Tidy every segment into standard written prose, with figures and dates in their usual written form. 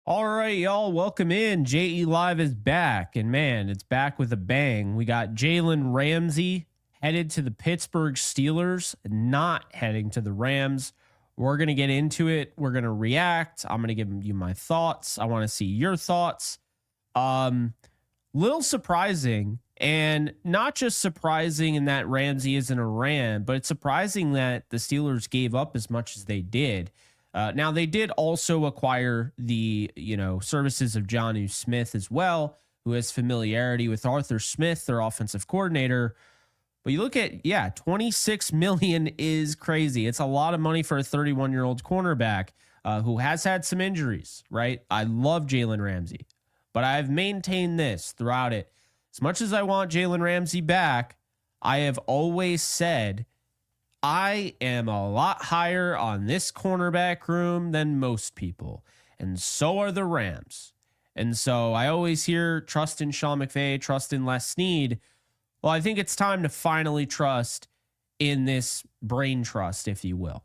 All right, y'all, welcome in. JE Live is back, and man, it's back with a bang. We got Jalen Ramsey headed to the Pittsburgh Steelers, not heading to the Rams. We're going to get into it. We're going to react. I'm going to give you my thoughts. I want to see your thoughts. Little surprising, and not just surprising in that Ramsey isn't a Ram, but it's surprising that the Steelers gave up as much as they did. Now they did also acquire the services of Jonnu Smith as well, who has familiarity with Arthur Smith, their offensive coordinator. But you look at 26 million is crazy. It's a lot of money for a 31-year-old cornerback who has had some injuries. Right? I love Jalen Ramsey, but I've maintained this throughout it. As much as I want Jalen Ramsey back, I have always said I am a lot higher on this cornerback room than most people, and so are the Rams. And so I always hear trust in Sean McVay, trust in Les Snead. Well, I think it's time to finally trust in this brain trust, if you will.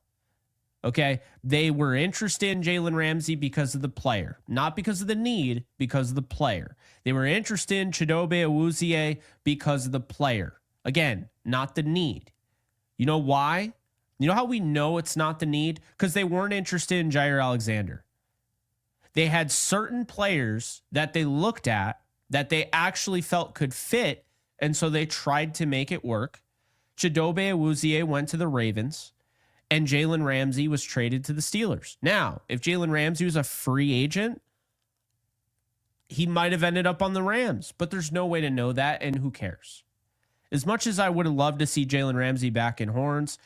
Okay, they were interested in Jalen Ramsey because of the player, not because of the need, because of the player. They were interested in Chidobe Awuzie because of the player. Again, not the need. You know why? You know how we know it's not the need? Because they weren't interested in Jair Alexander. They had certain players that they looked at that they actually felt could fit, and so they tried to make it work. Chidobe Awuzie went to the Ravens, and Jalen Ramsey was traded to the Steelers. Now, if Jalen Ramsey was a free agent, he might have ended up on the Rams, but there's no way to know that, and who cares? As much as I would have loved to see Jalen Ramsey back in horns,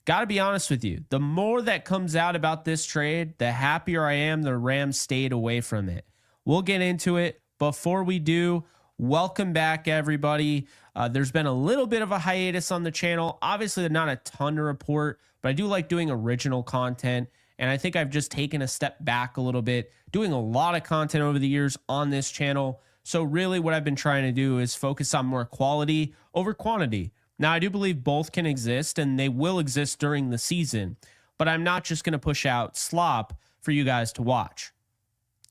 got to be honest with you, the more that comes out about this trade, the happier I am the Rams stayed away from it. We'll get into it. Before we do, welcome back, everybody. There's been a little bit of a hiatus on the channel. Obviously, not a ton to report, but I do like doing original content. And I think I've just taken a step back a little bit, doing a lot of content over the years on this channel. So really what I've been trying to do is focus on more quality over quantity. Now, I do believe both can exist, and they will exist during the season, but I'm not just going to push out slop for you guys to watch.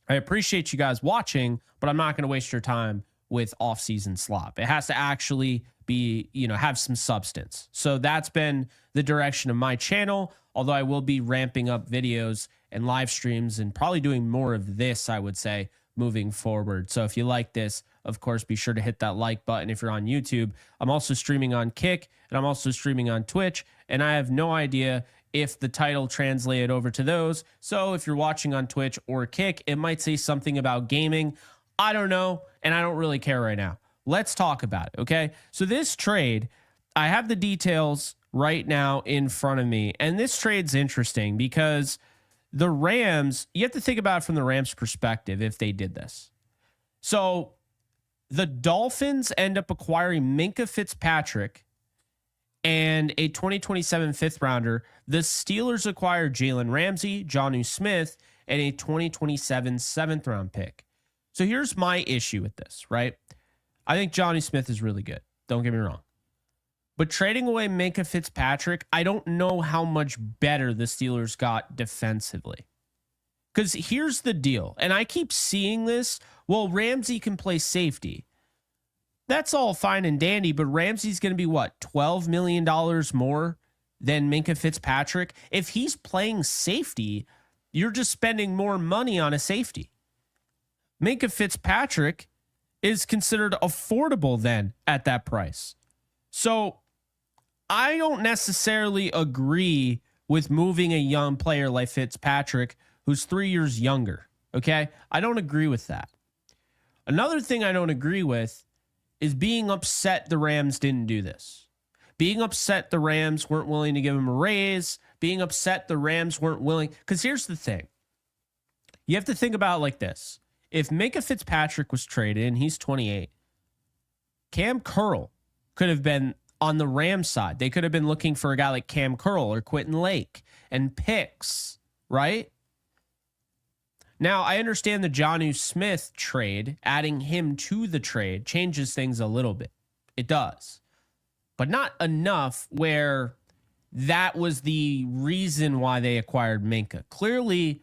I appreciate you guys watching, but I'm not going to waste your time with off-season slop. It has to actually be, have some substance. So that's been the direction of my channel, although I will be ramping up videos and live streams and probably doing more of this, I would say, moving forward. So if you like this, of course, be sure to hit that like button if you're on YouTube. I'm also streaming on Kick, and I'm also streaming on Twitch, and I have no idea if the title translated over to those. So if you're watching on Twitch or Kick, it might say something about gaming. I don't know, and I don't really care right now. Let's talk about it, okay? So this trade, I have the details right now in front of me, and this trade's interesting because the Rams, you have to think about it from the Rams' perspective if they did this. So the Dolphins end up acquiring Minkah Fitzpatrick and a 2027 fifth rounder. The Steelers acquire Jalen Ramsey, Jonnu Smith, and a 2027 seventh round pick. So here's my issue with this, right? I think Jonnu Smith is really good. Don't get me wrong. But trading away Minkah Fitzpatrick, I don't know how much better the Steelers got defensively. Because here's the deal, and I keep seeing this. Well, Ramsey can play safety. That's all fine and dandy, but Ramsey's going to be, what, $12 million more than Minkah Fitzpatrick? If he's playing safety, you're just spending more money on a safety. Minkah Fitzpatrick is considered affordable then at that price. So I don't necessarily agree with moving a young player like Fitzpatrick, who's 3 years younger. Okay, I don't agree with that. Another thing I don't agree with is being upset the Rams didn't do this. Being upset the Rams weren't willing to give him a raise. Being upset the Rams weren't willing. Because here's the thing. You have to think about it like this. If Minkah Fitzpatrick was traded and he's 28, Cam Curl could have been on the Rams side. They could have been looking for a guy like Cam Curl or Quentin Lake and picks, right? Now, I understand the Jonnu Smith trade, adding him to the trade changes things a little bit. It does. But not enough where that was the reason why they acquired Minkah. Clearly,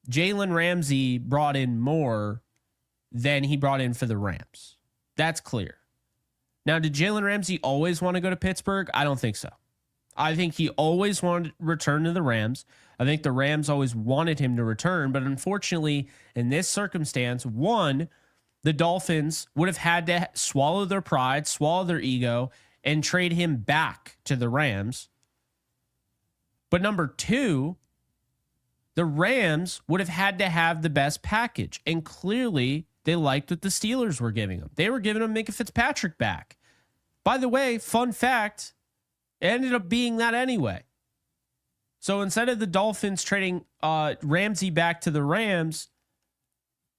Jalen Ramsey brought in more than he brought in for the Rams. That's clear. Now, did Jalen Ramsey always want to go to Pittsburgh? I don't think so. I think he always wanted to return to the Rams. I think the Rams always wanted him to return. But unfortunately, in this circumstance, one, the Dolphins would have had to swallow their pride, swallow their ego, and trade him back to the Rams. But number two, the Rams would have had to have the best package. And clearly, they liked what the Steelers were giving them. They were giving them Minka Fitzpatrick back. By the way, fun fact, it ended up being that anyway. So instead of the Dolphins trading Ramsey back to the Rams,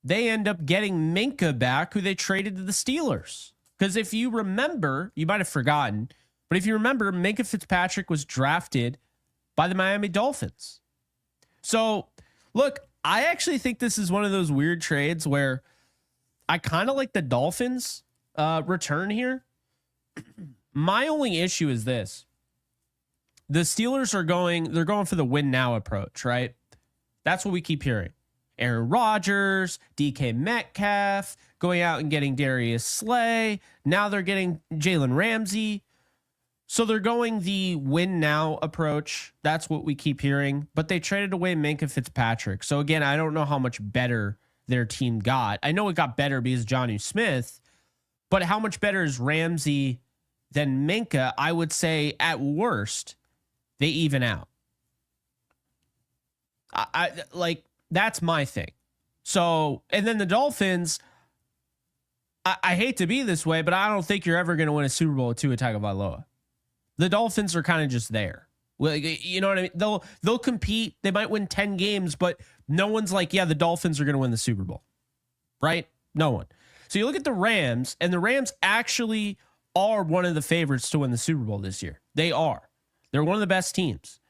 they end up getting Minka back, who they traded to the Steelers. Because if you remember, you might have forgotten, but if you remember, Minka Fitzpatrick was drafted by the Miami Dolphins. So, look, I actually think this is one of those weird trades where I kind of like the Dolphins return here. My only issue is this. The Steelers they're going for the win now approach, right? That's what we keep hearing. Aaron Rodgers, DK Metcalf, going out and getting Darius Slay. Now they're getting Jalen Ramsey. So they're going the win now approach. That's what we keep hearing. But they traded away Minka Fitzpatrick. So again, I don't know how much better their team got. I know it got better because Jonnu Smith, but how much better is Ramsey than Minka? I would say at worst, they even out. I like, that's my thing. So, and then the Dolphins, I hate to be this way, but I don't think you're ever going to win a Super Bowl with Tua Tagovailoa. The Dolphins are kind of just there. Well, you know what I mean? They'll compete. They might win 10 games, but no one's like, yeah, the Dolphins are going to win the Super Bowl. Right? No one. So you look at the Rams, and the Rams actually are one of the favorites to win the Super Bowl this year. They are. They're one of the best teams.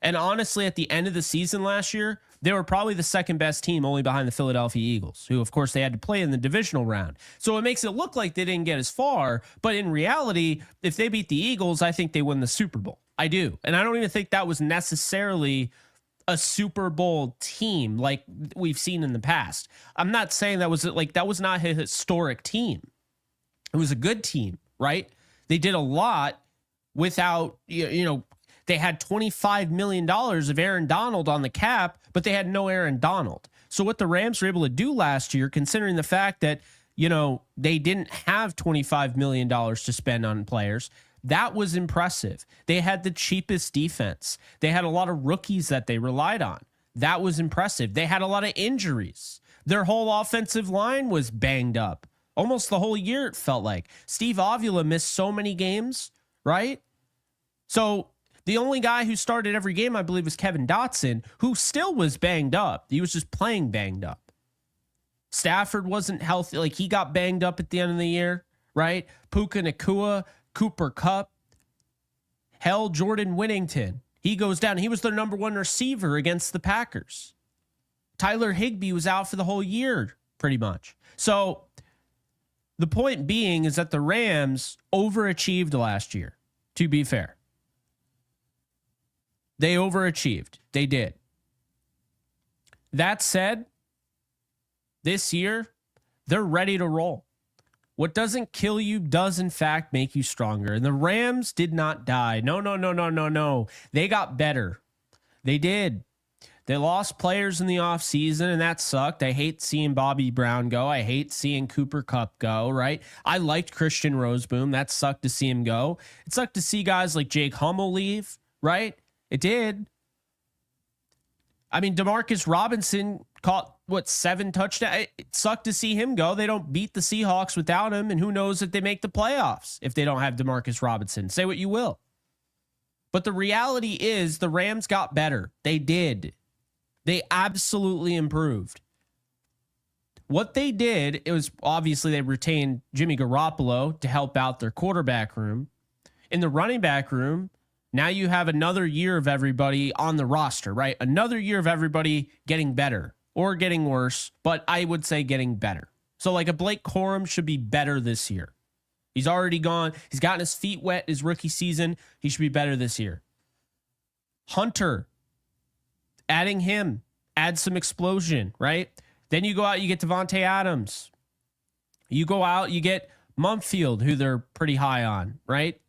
And honestly, at the end of the season last year, they were probably the second best team, only behind the Philadelphia Eagles, who, of course, they had to play in the divisional round. So it makes it look like they didn't get as far. But in reality, if they beat the Eagles, I think they win the Super Bowl. I do. And I don't even think that was necessarily a Super Bowl team like we've seen in the past. I'm not saying that was not a historic team. It was a good team, right? They did a lot without, they had $25 million of Aaron Donald on the cap, but they had no Aaron Donald. So what the Rams were able to do last year, considering the fact that, they didn't have $25 million to spend on players, that was impressive. They had the cheapest defense. They had a lot of rookies that they relied on. That was impressive. They had a lot of injuries. Their whole offensive line was banged up. Almost the whole year, it felt like. Steve Avila missed so many games, right? So the only guy who started every game, I believe, was Kevin Dotson, who still was banged up. He was just playing banged up. Stafford wasn't healthy. Like, he got banged up at the end of the year, right? Puka Nacua, Cooper Kupp, hell, Jordan Whittington. He goes down. He was their number one receiver against the Packers. Tyler Higbee was out for the whole year, pretty much. So the point being is that the Rams overachieved last year, to be fair. They overachieved. They did. That said, this year, they're ready to roll. What doesn't kill you does, in fact, make you stronger. And the Rams did not die. No. They got better. They did. They lost players in the offseason, and that sucked. I hate seeing Bobby Brown go. I hate seeing Cooper Kupp go, right? I liked Christian Roseboom. That sucked to see him go. It sucked to see guys like Jake Hummel leave, right? It did. I mean, Demarcus Robinson caught, 7 touchdowns? It sucked to see him go. They don't beat the Seahawks without him, and who knows if they make the playoffs if they don't have Demarcus Robinson. Say what you will. But the reality is the Rams got better. They did. They absolutely improved. What they did, it was obviously they retained Jimmy Garoppolo to help out their quarterback room. In the running back room, now you have another year of everybody on the roster, right? Another year of everybody getting better or getting worse, but I would say getting better. So like a Blake Corum should be better this year. He's already gone. He's gotten his feet wet his rookie season. He should be better this year. Hunter, adding him add some explosion, right? Then you go out, you get Devontae Adams. You go out, you get Mumfield, who they're pretty high on, right?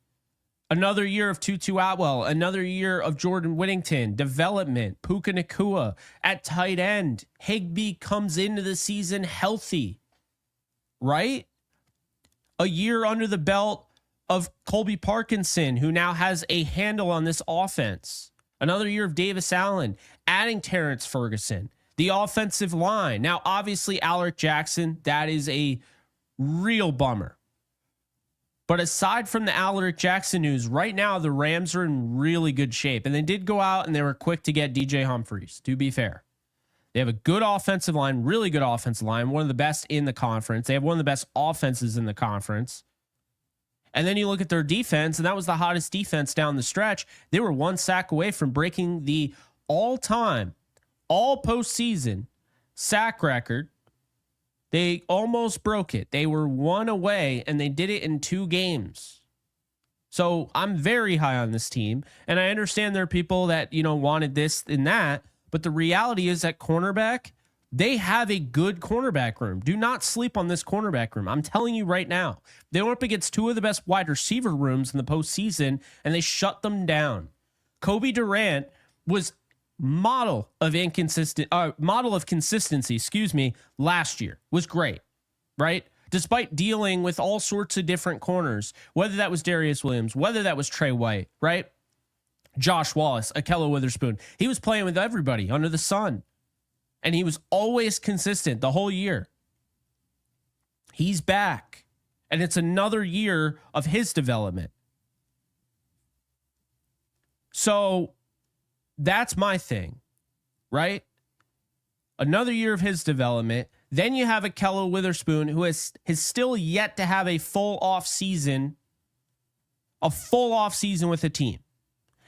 Another year of Tutu Atwell, another year of Jordan Whittington, development, Puka Nacua at tight end. Higbee comes into the season healthy, right? A year under the belt of Colby Parkinson, who now has a handle on this offense. Another year of Davis Allen, adding Terrence Ferguson, the offensive line. Now, obviously, Alaric Jackson, that is a real bummer. But aside from the Alaric Jackson news, right now the Rams are in really good shape. And they did go out and they were quick to get DJ Humphries, to be fair. They have a good offensive line, really good offensive line, one of the best in the conference. They have one of the best offenses in the conference. And then you look at their defense, and that was the hottest defense down the stretch. They were one sack away from breaking the all-time, all postseason sack record. They almost broke it. They were one away, and they did it in 2 games. So I'm very high on this team, and I understand there are people that, wanted this and that, but the reality is that cornerback, they have a good cornerback room. Do not sleep on this cornerback room. I'm telling you right now. They went up against 2 of the best wide receiver rooms in the postseason, and they shut them down. Kobe Durant was model of consistency, last year. Was great, right? Despite dealing with all sorts of different corners, whether that was Darius Williams, whether that was Trey White, right? Josh Wallace, Akello Witherspoon. He was playing with everybody under the sun. And he was always consistent the whole year. He's back. And it's another year of his development. So that's my thing, right? Another year of his development. Then you have Akello Witherspoon, who has still yet to have a full off season with a team.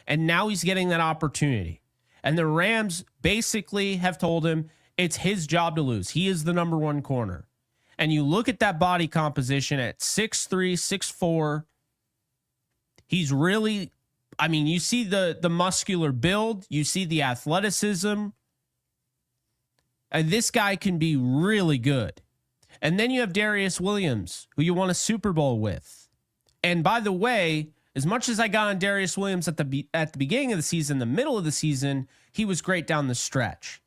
And now he's getting that opportunity. And the Rams basically have told him it's his job to lose. He is the number 1 corner. And you look at that body composition at 6'3", 6'4". He's really, you see the muscular build. You see the athleticism. And this guy can be really good. And then you have Darius Williams, who you won a Super Bowl with. And by the way, as much as I got on Darius Williams at the beginning of the season, the middle of the season, he was great down the stretch.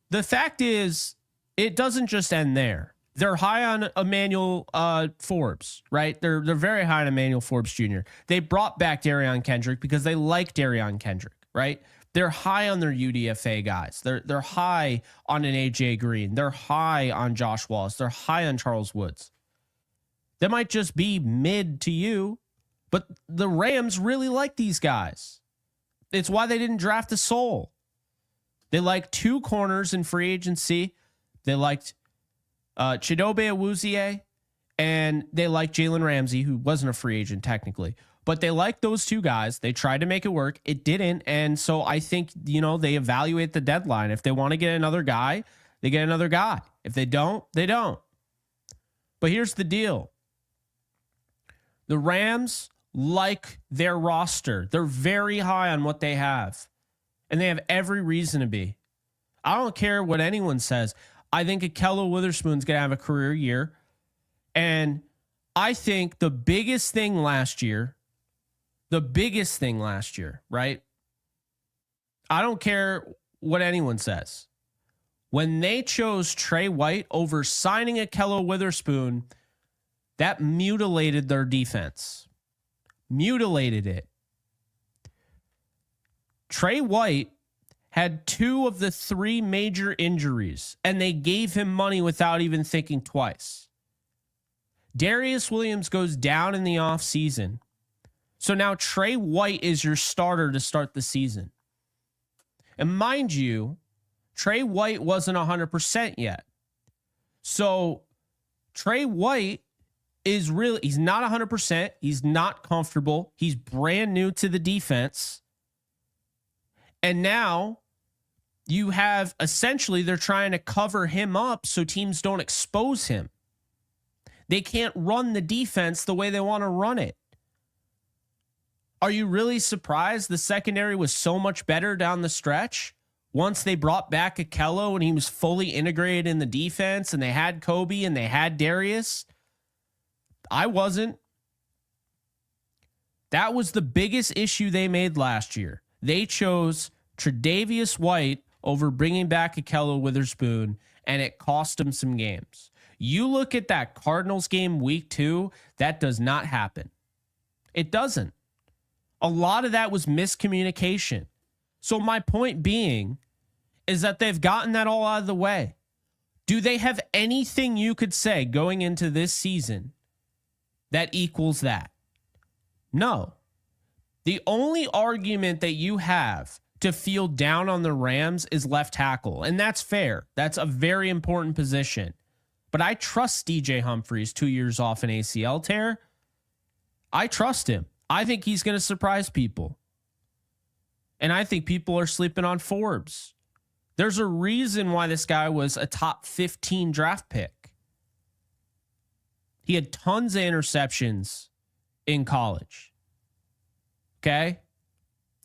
The fact is, it doesn't just end there. They're high on Emmanuel Forbes, right? They're very high on Emmanuel Forbes Jr. They brought back Darion Kendrick because they like Darion Kendrick, right? They're high on their UDFA guys. They're high on an AJ Green. They're high on Josh Wallace. They're high on Charles Woods. They might just be mid to you, but the Rams really like these guys. It's why they didn't draft a soul. They liked 2 corners in free agency. They liked Chidobe Awuzie, and they liked Jalen Ramsey, who wasn't a free agent technically. But they liked those 2 guys. They tried to make it work. It didn't. And so I think, they evaluate the deadline. If they want to get another guy, they get another guy. If they don't, they don't. But here's the deal. The Rams like their roster. They're very high on what they have. And they have every reason to be. I don't care what anyone says. I think Akello Witherspoon's going to have a career year. And I think the biggest thing last year, right? I don't care what anyone says. When they chose Trey White over signing Akello Witherspoon, that mutilated their defense. Mutilated it. Trey White had 2 of the 3 major injuries, and they gave him money without even thinking twice. Darius Williams goes down in the offseason. So now Trey White is your starter to start the season. And mind you, Trey White wasn't 100% yet. So Trey White is really, he's not 100%. He's not comfortable. He's brand new to the defense. And now you have essentially, they're trying to cover him up so teams don't expose him. They can't run the defense the way they want to run it. Are you really surprised the secondary was so much better down the stretch once they brought back Akello and he was fully integrated in the defense and they had Kobe and they had Darius. I wasn't. That was the biggest issue they made last year. They chose Tre'Davious White over bringing back Akello Witherspoon, and it cost them some games. You look at that Cardinals game week 2, that does not happen. It doesn't. A lot of that was miscommunication. So my point being is that they've gotten that all out of the way. Do they have anything you could say going into this season that equals that? No. The only argument that you have to feel down on the Rams is left tackle, and that's fair. That's a very important position. But I trust DJ Humphries 2 years off an ACL tear. I trust him. I think he's going to surprise people. And I think people are sleeping on Forbes. There's a reason why this guy was a top 15 draft pick. He had tons of interceptions in college. Okay?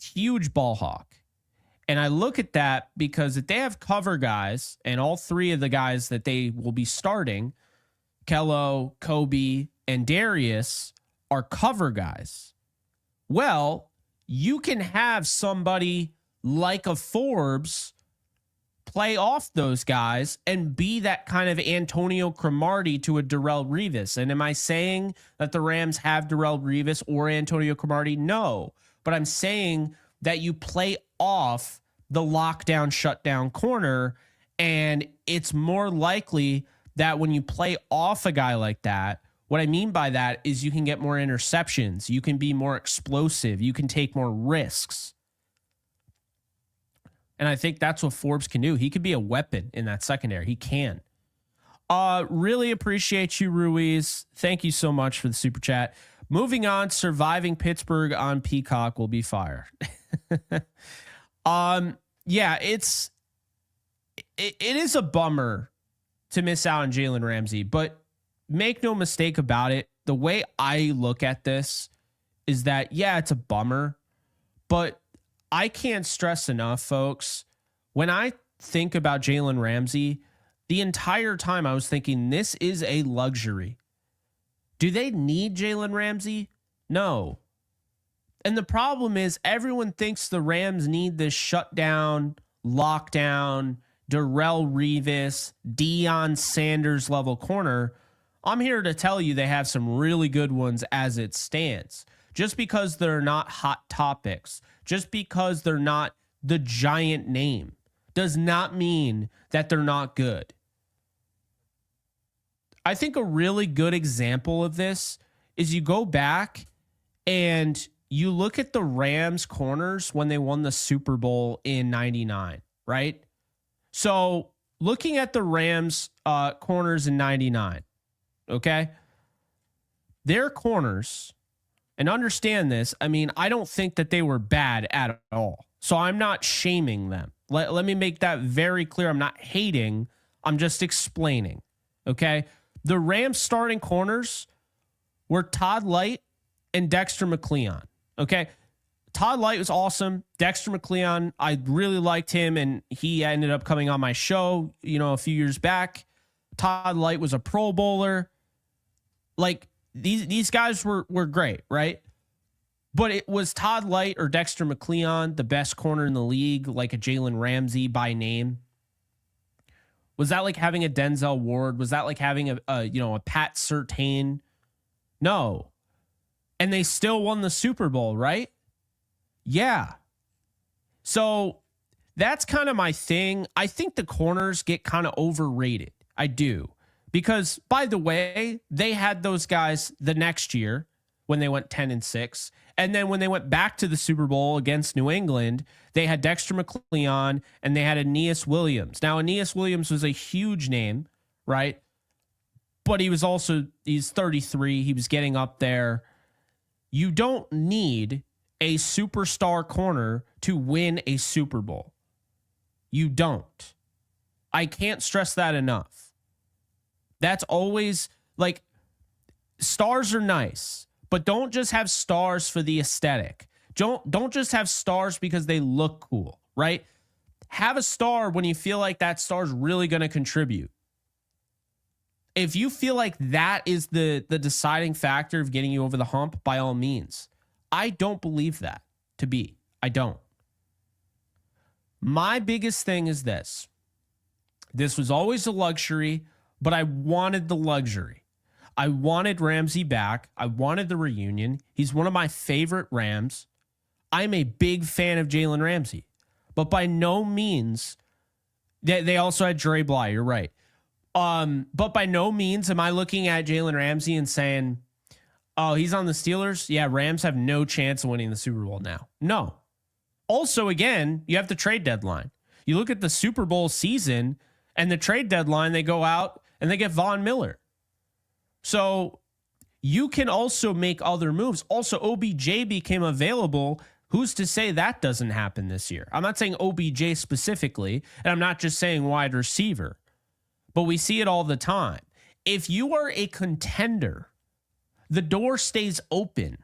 Huge ball hawk. And I look at that because if they have cover guys, and all three of the guys that they will be starting, Kello, Kobe, and Darius, are cover guys. Well, you can have somebody like a Forbes play off those guys and be that kind of Antonio Cromartie to a Darrelle Revis. And am I saying that the Rams have Darrelle Revis or Antonio Cromartie? No. But I'm saying that you play off the lockdown, shutdown corner, and it's more likely that when you play off a guy like that, what I mean by that is you can get more interceptions, you can be more explosive, you can take more risks. And I think that's what Forbes can do. He could be a weapon in that secondary. He can. Really appreciate you, Ruiz. Thank you so much for the super chat. Moving on, surviving Pittsburgh on Peacock will be fire. Yeah, it is a bummer to miss out on Jalen Ramsey, but make no mistake about it. The way I look at this is that, yeah, it's a bummer, but I can't stress enough, folks. When I think about Jalen Ramsey, the entire time I was thinking this is a luxury. Do they need Jalen Ramsey? No. And the problem is everyone thinks the Rams need this shutdown, lockdown, Darrelle Revis, Deion Sanders level corner. I'm here to tell you they have some really good ones as it stands. Just because they're not hot topics, just because they're not the giant name, does not mean that they're not good. I think a really good example of this is you go back and you look at the Rams corners when they won the Super Bowl in 99, right? So looking at the Rams corners in 99, okay? Their corners, and understand this, I mean, I don't think that they were bad at all. So I'm not shaming them. Let me make that very clear. I'm not hating. I'm just explaining, okay? The Rams starting corners were Todd Light and Dexter McCleon. Okay. Todd Light was awesome. Dexter McCleon, I really liked him, and he ended up coming on my show, a few years back. Todd Light was a Pro Bowler. Like these guys were great, right? But it was Todd Light or Dexter McCleon, the best corner in the league, like a Jalen Ramsey by name. Was that like having a Denzel Ward? Was that like having a Pat Surtain? No. And they still won the Super Bowl, right? Yeah. So that's kind of my thing. I think the corners get kind of overrated. I do. Because, by the way, they had those guys the next year when they went 10-6. And then when they went back to the Super Bowl against New England, they had Dexter McCleon and they had Aeneas Williams. Now, Aeneas Williams was a huge name, right? But he's 33. He was getting up there. You don't need a superstar corner to win a Super Bowl. You don't. I can't stress that enough. That's always like, stars are nice, but don't just have stars for the aesthetic. Don't just have stars because they look cool, right? Have a star when you feel like that star is really going to contribute. If you feel like that is the deciding factor of getting you over the hump, by all means. I don't believe that to be. I don't. My biggest thing is this. This was always a luxury, but I wanted the luxury. I wanted Ramsey back. I wanted the reunion. He's one of my favorite Rams. I'm a big fan of Jalen Ramsey, but by no means, they also had Dre Bly, you're right. But by no means am I looking at Jalen Ramsey and saying, oh, he's on the Steelers. Yeah, Rams have no chance of winning the Super Bowl now. No. Also, again, you have the trade deadline. You look at the Super Bowl season and the trade deadline, they go out and they get Von Miller. So you can also make other moves. Also, OBJ became available. Who's to say that doesn't happen this year? I'm not saying OBJ specifically, and I'm not just saying wide receiver, but we see it all the time. If you are a contender, the door stays open.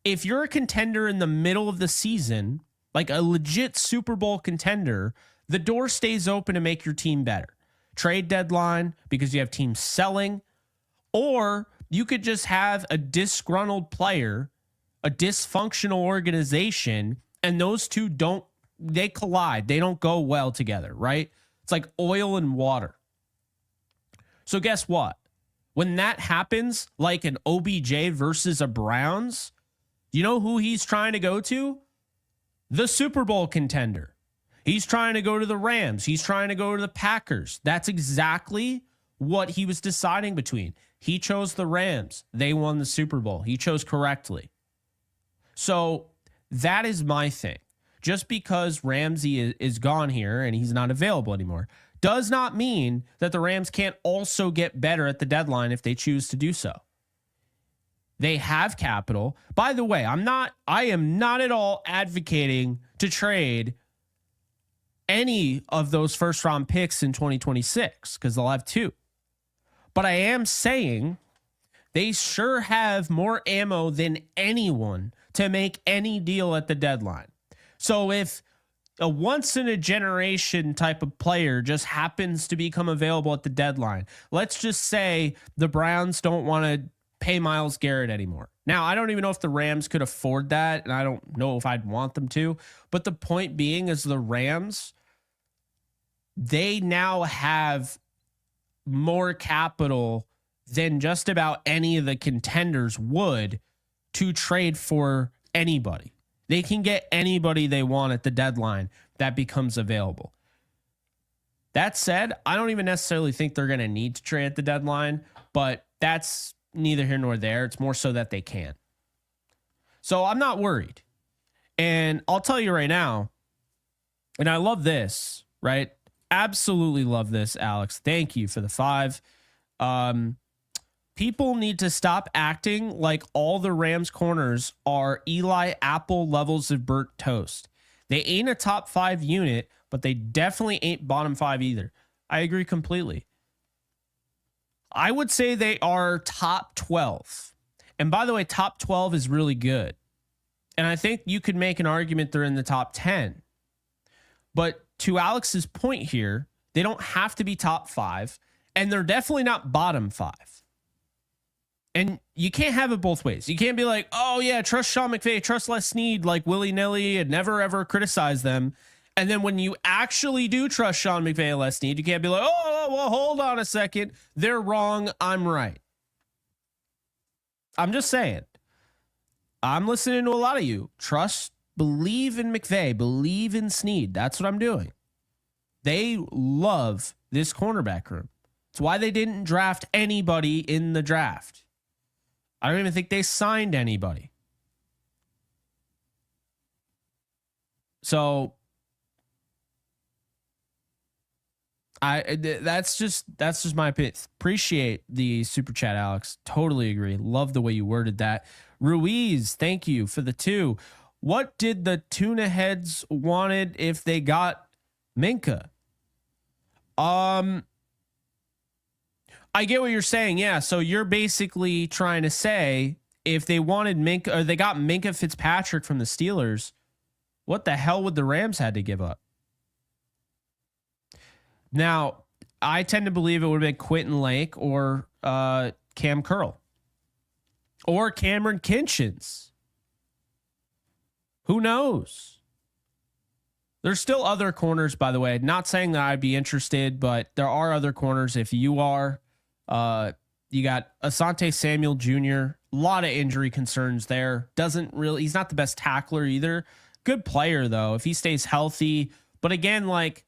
If you're a contender in the middle of the season, like a legit Super Bowl contender, the door stays open to make your team better. Trade deadline, because you have teams selling, or you could just have a disgruntled player, a dysfunctional organization, and those two they collide. They don't go well together, right? It's like oil and water. So guess what? When that happens, like an OBJ versus a Browns, you know who he's trying to go to? The Super Bowl contender. He's trying to go to the Rams. He's trying to go to the Packers. That's exactly what he was deciding between. He chose the Rams. They won the Super Bowl. He chose correctly. So that is my thing. Just because Ramsey is gone here and he's not available anymore does not mean that the Rams can't also get better at the deadline if they choose to do so. They have capital. By the way, I am not at all advocating to trade any of those first round picks in 2026 because they'll have two. But I am saying they sure have more ammo than anyone to make any deal at the deadline. So if a once in a generation type of player just happens to become available at the deadline, let's just say the Browns don't want to pay Myles Garrett anymore. Now, I don't even know if the Rams could afford that, and I don't know if I'd want them to. But the point being is the Rams, they now have more capital than just about any of the contenders would to trade for anybody. They can get anybody they want at the deadline that becomes available. That said, I don't even necessarily think they're going to need to trade at the deadline, but that's neither here nor there. It's more so that they can. So I'm not worried. And I'll tell you right now, and I love this, right? Absolutely love this, Alex. Thank you for the 5. People need to stop acting like all the Rams corners are Eli Apple levels of burnt toast. They ain't a top 5 unit, but they definitely ain't bottom 5 either. I agree completely. I would say they are top 12. And by the way, top 12 is really good. And I think you could make an argument they're in the top 10. But to Alex's point here, they don't have to be top 5, and they're definitely not bottom 5. And you can't have it both ways. You can't be like, oh yeah, trust Sean McVay, trust Les Snead, like willy-nilly and never ever criticize them. And then when you actually do trust Sean McVay and Les Snead, you can't be like, oh, well, hold on a second. They're wrong. I'm right. I'm just saying. I'm listening to a lot of you. Trust, believe in McVay, believe in Snead. That's what I'm doing. They love this cornerback room. It's why they didn't draft anybody in the draft. I don't even think they signed anybody. So that's just my opinion. Appreciate the super chat, Alex. Totally agree. Love the way you worded that. Ruiz, thank you for the 2. What did the tuna heads wanted if they got Minka? I get what you're saying. Yeah. So you're basically trying to say if they wanted Minka or they got Minka Fitzpatrick from the Steelers, what the hell would the Rams had to give up? Now, I tend to believe it would have been Quentin Lake or Cam Curl or Cameron Kinchins. Who knows? There's still other corners, by the way. Not saying that I'd be interested, but there are other corners if you are. You got Asante Samuel Jr. A lot of injury concerns there. He's not the best tackler either. Good player, though, if he stays healthy. But again, like,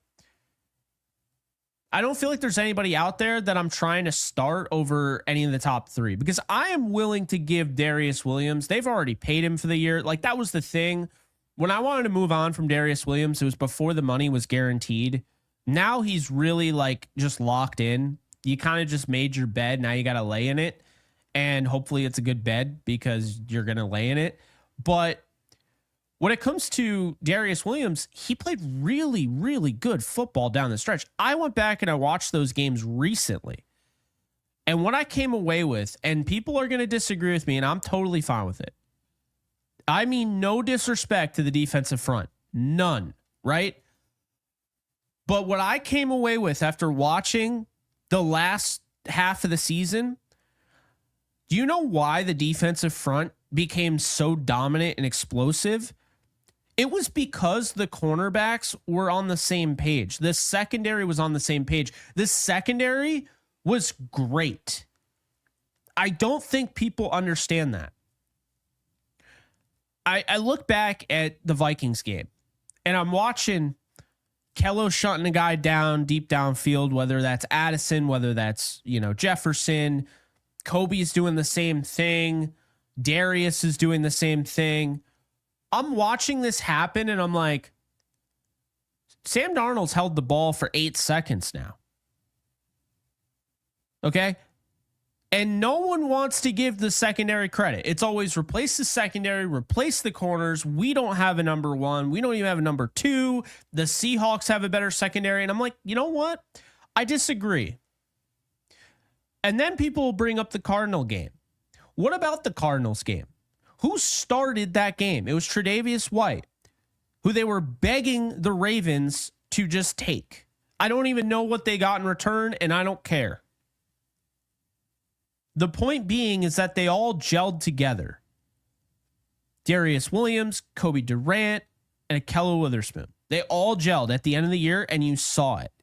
I don't feel like there's anybody out there that I'm trying to start over any of the top three, because I am willing to give Darius Williams. They've already paid him for the year. Like, that was the thing. When I wanted to move on from Darius Williams, it was before the money was guaranteed. Now he's really like just locked in. You kind of just made your bed. Now you got to lay in it. And hopefully it's a good bed because you're going to lay in it. But when it comes to Darius Williams, he played really, really good football down the stretch. I went back and I watched those games recently. And what I came away with, and people are going to disagree with me, and I'm totally fine with it. I mean, no disrespect to the defensive front. None, right? But what I came away with after watching the last half of the season, do you know why the defensive front became so dominant and explosive? It was because the cornerbacks were on the same page. The secondary was on the same page. The secondary was great. I don't think people understand that. I look back at the Vikings game and I'm watching Kello shutting a guy down deep downfield, whether that's Addison, whether that's, Jefferson. Kobe's doing the same thing. Darius is doing the same thing. I'm watching this happen and I'm like, Sam Darnold's held the ball for 8 seconds now. Okay. And no one wants to give the secondary credit. It's always replace the secondary, replace the corners. We don't have a number one. We don't even have a number two. The Seahawks have a better secondary. And I'm like, you know what? I disagree. And then people will bring up the Cardinal game. What about the Cardinals game? Who started that game? It was Tre'Davious White, who they were begging the Ravens to just take. I don't even know what they got in return, and I don't care. The point being is that they all gelled together. Darius Williams, Kobe Durant, and Akello Witherspoon. They all gelled at the end of the year, and you saw it.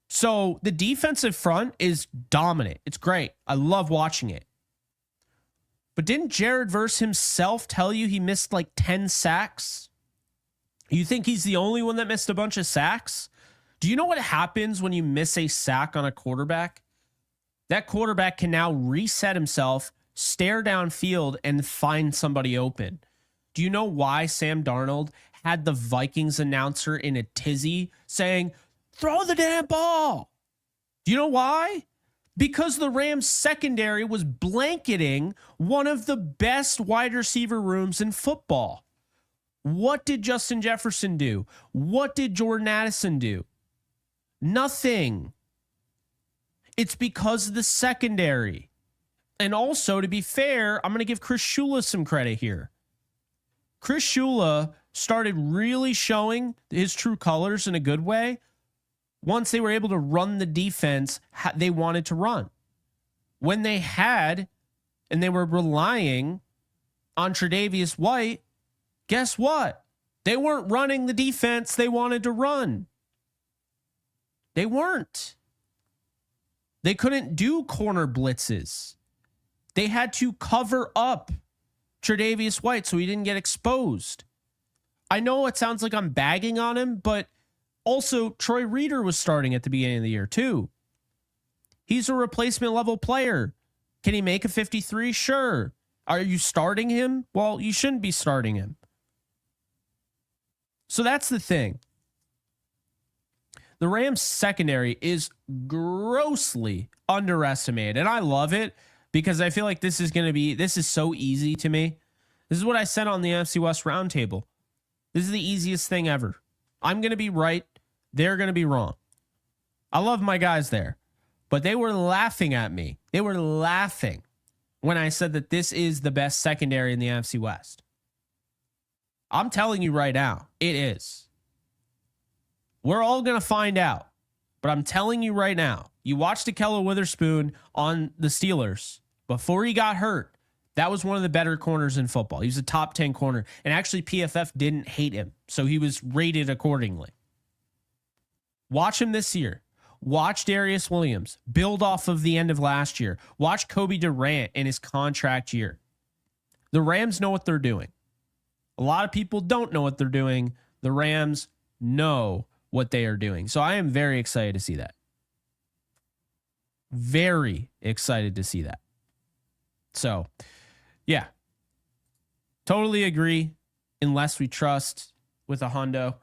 So the defensive front is dominant. It's great. I love watching it. But didn't Jared Verse himself tell you he missed like 10 sacks? You think he's the only one that missed a bunch of sacks? Do you know what happens when you miss a sack on a quarterback? That quarterback can now reset himself, stare downfield, and find somebody open. Do you know why Sam Darnold had the Vikings announcer in a tizzy saying, throw the damn ball? Do you know why? Because the Rams secondary was blanketing one of the best wide receiver rooms in football. What did Justin Jefferson do? What did Jordan Addison do? Nothing. It's because of the secondary. And also, to be fair, I'm going to give Chris Shula some credit here. Chris Shula started really showing his true colors in a good way once they were able to run the defense they wanted to run. When they had, and they were relying on Tre'Davious White, guess what? They weren't running the defense they wanted to run. They weren't. They couldn't do corner blitzes. They had to cover up Tre'Davious White so he didn't get exposed. I know it sounds like I'm bagging on him, but also Troy Reeder was starting at the beginning of the year too. He's a replacement level player. Can he make a 53? Sure. Are you starting him? Well, you shouldn't be starting him. So that's the thing. The Rams secondary is grossly underestimated. And I love it because I feel like this is so easy to me. This is what I said on the NFC West Roundtable. This is the easiest thing ever. I'm going to be right. They're going to be wrong. I love my guys there, but they were laughing at me. They were laughing when I said that this is the best secondary in the NFC West. I'm telling you right now, it is. We're all going to find out. But I'm telling you right now, you watched Ahkello Witherspoon on the Steelers before he got hurt. That was one of the better corners in football. He was a top 10 corner. And actually, PFF didn't hate him. So he was rated accordingly. Watch him this year. Watch Darius Williams build off of the end of last year. Watch Kobe Durant in his contract year. The Rams know what they're doing. A lot of people don't know what they're doing. The Rams know what they are doing. So I am very excited to see that. Very excited to see that. So, yeah. Totally agree. Unless we trust with a hundo.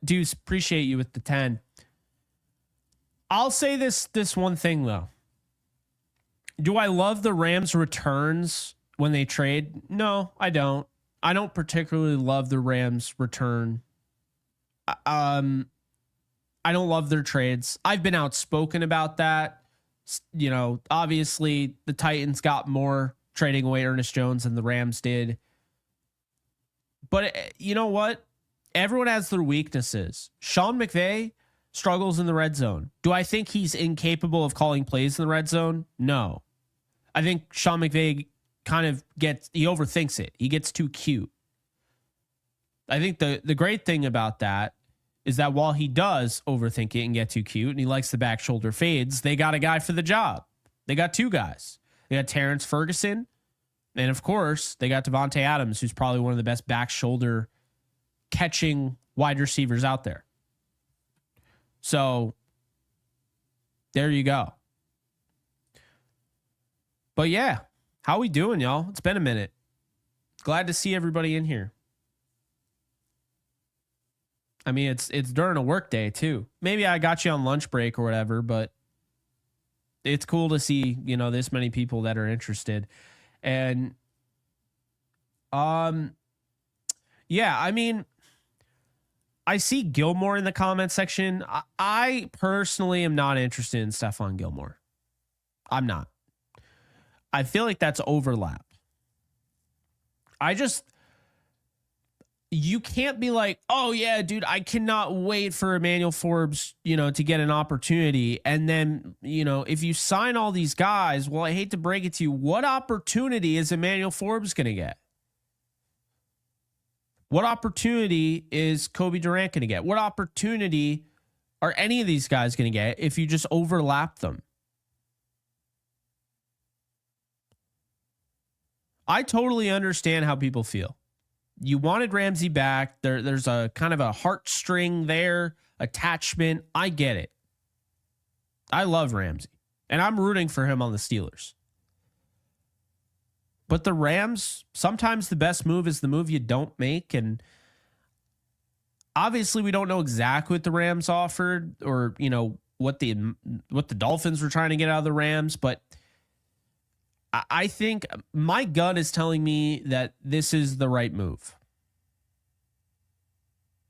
Deuce, appreciate you with the 10. I'll say this one thing, though. Do I love the Rams' returns when they trade? No, I don't. I don't particularly love the Rams' return. I don't love their trades. I've been outspoken about that. You know, obviously the Titans got more trading away Ernest Jones than the Rams did. But you know what? Everyone has their weaknesses. Sean McVay struggles in the red zone. Do I think he's incapable of calling plays in the red zone? No. I think Sean McVay kind of he overthinks it. He gets too cute. I think the great thing about that is that while he does overthink it and get too cute and he likes the back shoulder fades, they got a guy for the job. They got two guys. They got Terrence Ferguson, and of course, they got Devontae Adams, who's probably one of the best back shoulder catching wide receivers out there. So there you go. But yeah, how we doing, y'all? It's been a minute. Glad to see everybody in here. I mean, it's during a work day too. Maybe I got you on lunch break or whatever, but it's cool to see, you know, this many people that are interested. And yeah, I mean, I see Gilmore in the comment section. I personally am not interested in Stephon Gilmore. I'm not. I feel like that's overlap. You can't be like, oh yeah, dude, I cannot wait for Emmanuel Forbes, you know, to get an opportunity. And then, you know, if you sign all these guys, well, I hate to break it to you, what opportunity is Emmanuel Forbes going to get? What opportunity is Kobe Durant going to get? What opportunity are any of these guys going to get if you just overlap them? I totally understand how people feel. You wanted Ramsey back. There's a kind of a heartstring there, attachment. I get it. I love Ramsey, and I'm rooting for him on the Steelers. But the Rams, sometimes the best move is the move you don't make. And obviously we don't know exactly what the Rams offered or, you know, what the Dolphins were trying to get out of the Rams. But I think my gut is telling me that this is the right move.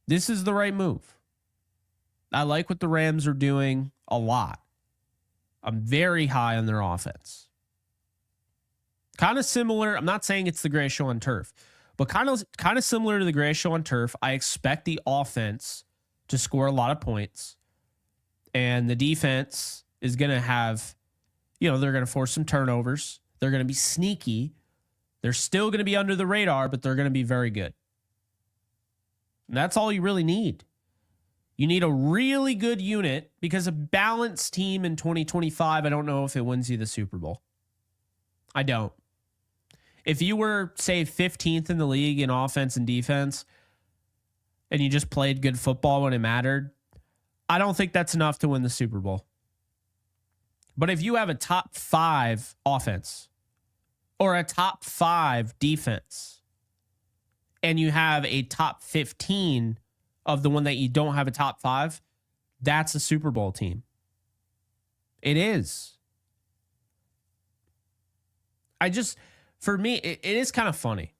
This is the right move. I like what the Rams are doing a lot. I'm very high on their offense. Kind of similar. I'm not saying it's the greatest show on turf, but kind of similar to the greatest show on turf. I expect the offense to score a lot of points, and the defense is going to have, you know, they're going to force some turnovers. They're going to be sneaky. They're still going to be under the radar, but they're going to be very good. And that's all you really need. You need a really good unit, because a balanced team in 2025, I don't know if it wins you the Super Bowl. I don't. If you were, say, 15th in the league in offense and defense, and you just played good football when it mattered, I don't think that's enough to win the Super Bowl. But if you have a top 5 offense or a top 5 defense, and you have a top 15 of the one that you don't have a top 5, that's a Super Bowl team. It is. For me, it is kind of funny,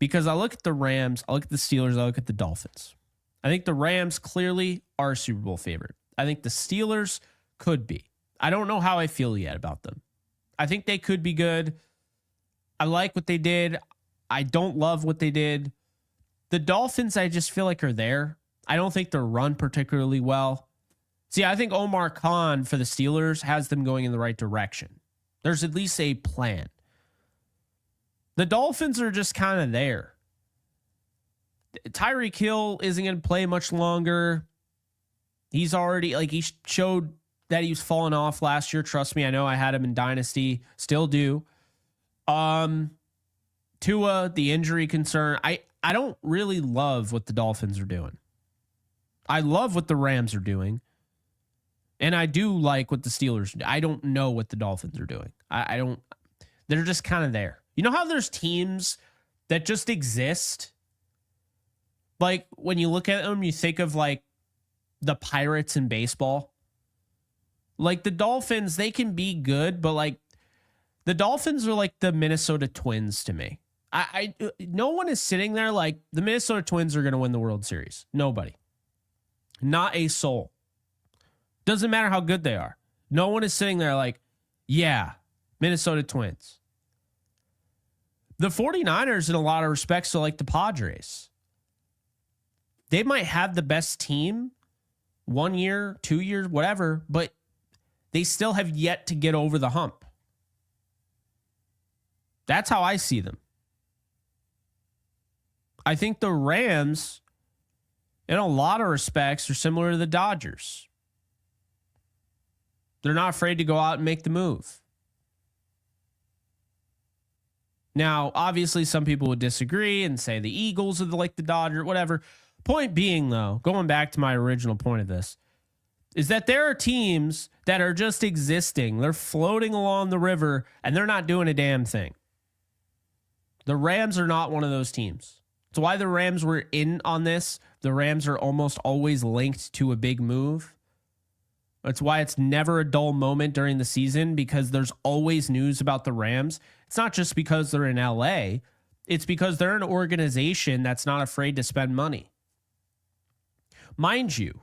because I look at the Rams, I look at the Steelers, I look at the Dolphins. I think the Rams clearly are a Super Bowl favorite. I think the Steelers could be. I don't know how I feel yet about them. I think they could be good. I like what they did. I don't love what they did. The Dolphins, I just feel like, are there. I don't think they're run particularly well. See, I think Omar Khan for the Steelers has them going in the right direction. There's at least a plan. The Dolphins are just kind of there. Tyreek Hill isn't going to play much longer. He's already, he showed that he was falling off last year. Trust me, I know I had him in Dynasty. Still do. Tua, the injury concern. I don't really love what the Dolphins are doing. I love what the Rams are doing. And I do like what the Steelers do. I don't know what the Dolphins are doing. I don't. They're just kind of there. You know how there's teams that just exist? Like when you look at them, you think of like the Pirates in baseball. Like the Dolphins, they can be good, but like the Dolphins are like the Minnesota Twins to me. No one is sitting there like the Minnesota Twins are going to win the World Series. Nobody. Not a soul. Doesn't matter how good they are. No one is sitting there like, yeah, Minnesota Twins. The 49ers, in a lot of respects, are like the Padres. They might have the best team 1 year, 2 years, whatever, but they still have yet to get over the hump. That's how I see them. I think the Rams, in a lot of respects, are similar to the Dodgers. They're not afraid to go out and make the move. Now, obviously, some people would disagree and say the Eagles are like the Dodgers, whatever. Point being, though, going back to my original point of this, is that there are teams that are just existing. They're floating along the river, and they're not doing a damn thing. The Rams are not one of those teams. That's why the Rams were in on this. The Rams are almost always linked to a big move. That's why it's never a dull moment during the season, because there's always news about the Rams. It's not just because they're in LA. It's because they're an organization that's not afraid to spend money. Mind you,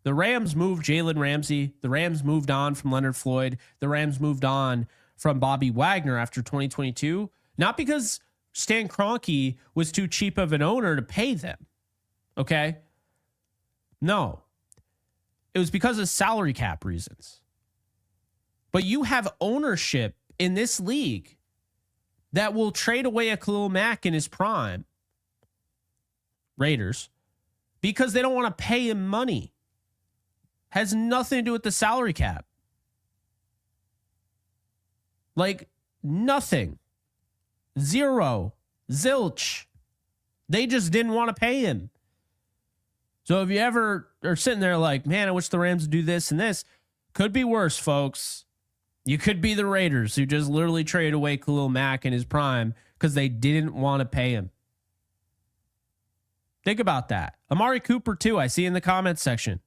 the Rams moved Jalen Ramsey. The Rams moved on from Leonard Floyd. The Rams moved on from Bobby Wagner after 2022. Not because Stan Kroenke was too cheap of an owner to pay them. Okay? No. It was because of salary cap reasons. But you have ownership in this league that will trade away a Khalil Mack in his prime, Raiders, because they don't want to pay him money. Has nothing to do with the salary cap. Like nothing. Zero. Zilch. They just didn't want to pay him. So if you ever are sitting there like, man, I wish the Rams would do this and this, could be worse, folks. You could be the Raiders who just literally traded away Khalil Mack in his prime because they didn't want to pay him. Think about that. Amari Cooper, too, I see in the comments section.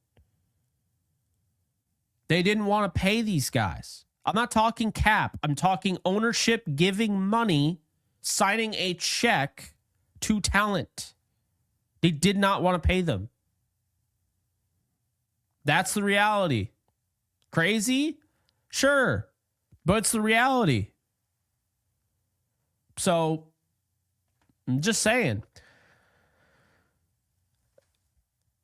They didn't want to pay these guys. I'm not talking cap. I'm talking ownership giving money, signing a check to talent. They did not want to pay them. That's the reality. Crazy? Sure. But it's the reality. So, I'm just saying.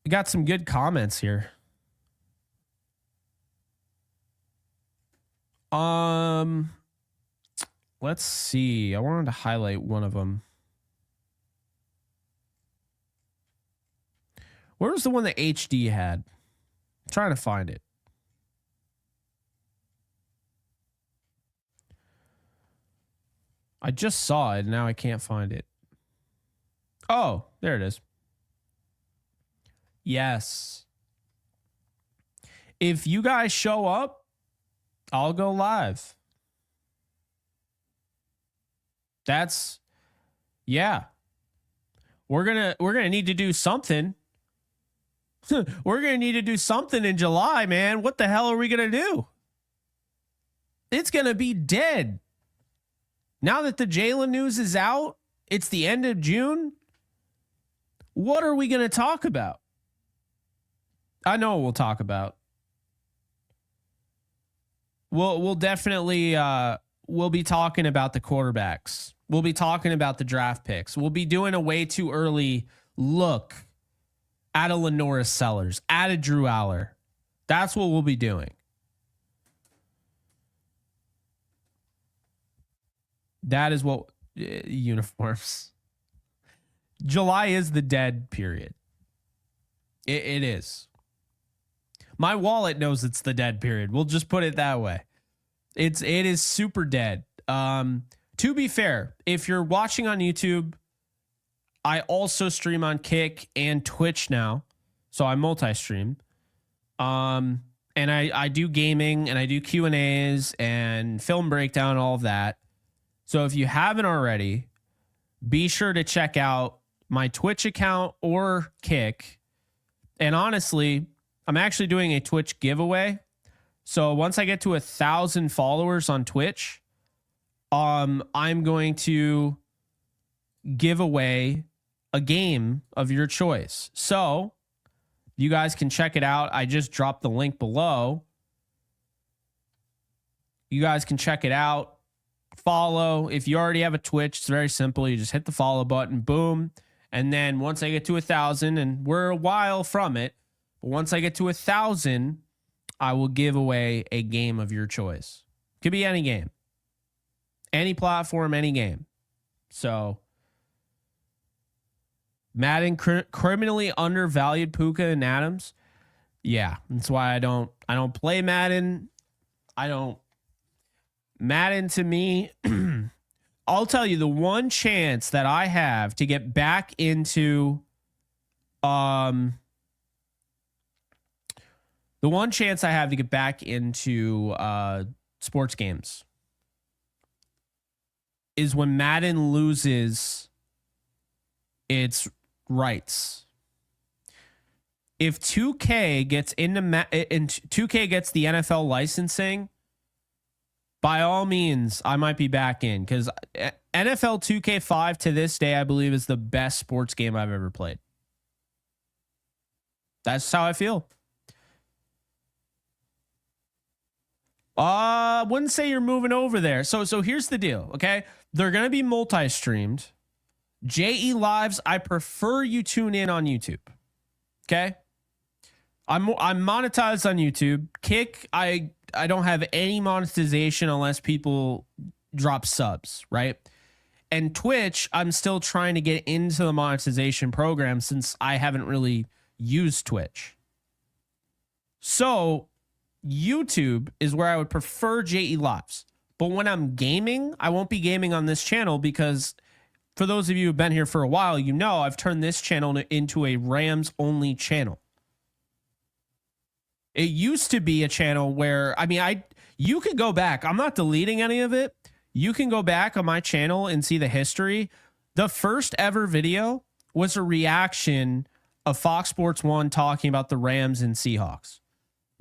We got some good comments here. Let's see. I wanted to highlight one of them. Where was the one that HD had? I'm trying to find it. I just saw it, and now I can't find it. Oh, there it is. Yes. If you guys show up, I'll go live. That's, yeah. We're gonna need to do something. We're gonna need to do something in July, man. What the hell are we gonna do? It's gonna be dead. Now that the Jalen news is out, it's the end of June. What are we gonna talk about? I know what we'll talk about. We'll definitely we'll be talking about the quarterbacks. We'll be talking about the draft picks. We'll be doing a way too early look Add a Lenora Sellers. Add a Drew Aller. That's what we'll be doing. That is what uniforms. July is the dead period. It is. My wallet knows it's the dead period. We'll just put it that way. It is super dead. To be fair, if you're watching on YouTube, I also stream on Kick and Twitch now. So I multi-stream. And I do gaming and I do Q&As and film breakdown, all of that. So if you haven't already, be sure to check out my Twitch account or Kick. And honestly, I'm actually doing a Twitch giveaway. So once I get to 1,000 followers on Twitch, I'm going to give away a game of your choice. So you guys can check it out. I just dropped the link below. You guys can check it out. Follow. If you already have a Twitch, it's very simple. You just hit the follow button, boom. And then once I get to 1,000, and we're a while from it, but once I get to 1,000, I will give away a game of your choice. Could be any game, any platform, any game. So Madden criminally undervalued Puka and Adams. Yeah, that's why I don't play Madden. Madden to me, I'll tell you, the one chance that I have to get back into sports games is when Madden loses its rights. If 2K gets into 2K gets the NFL licensing, by all means, I might be back in, because NFL 2K5 to this day, I believe, is the best sports game I've ever played. That's how I feel. Wouldn't say you're moving over there. So here's the deal, okay? They're going to be multi-streamed. JE Lives, I prefer you tune in on YouTube. Okay? I'm monetized on YouTube. Kick, I don't have any monetization unless people drop subs, right? And Twitch, I'm still trying to get into the monetization program since I haven't really used Twitch. So YouTube is where I would prefer JE Lives. But when I'm gaming, I won't be gaming on this channel because for those of you who've been here for a while, you know I've turned this channel into a Rams only channel. It used to be a channel where, you could go back. I'm not deleting any of it. You can go back on my channel and see the history. The first ever video was a reaction of Fox Sports 1 talking about the Rams and Seahawks.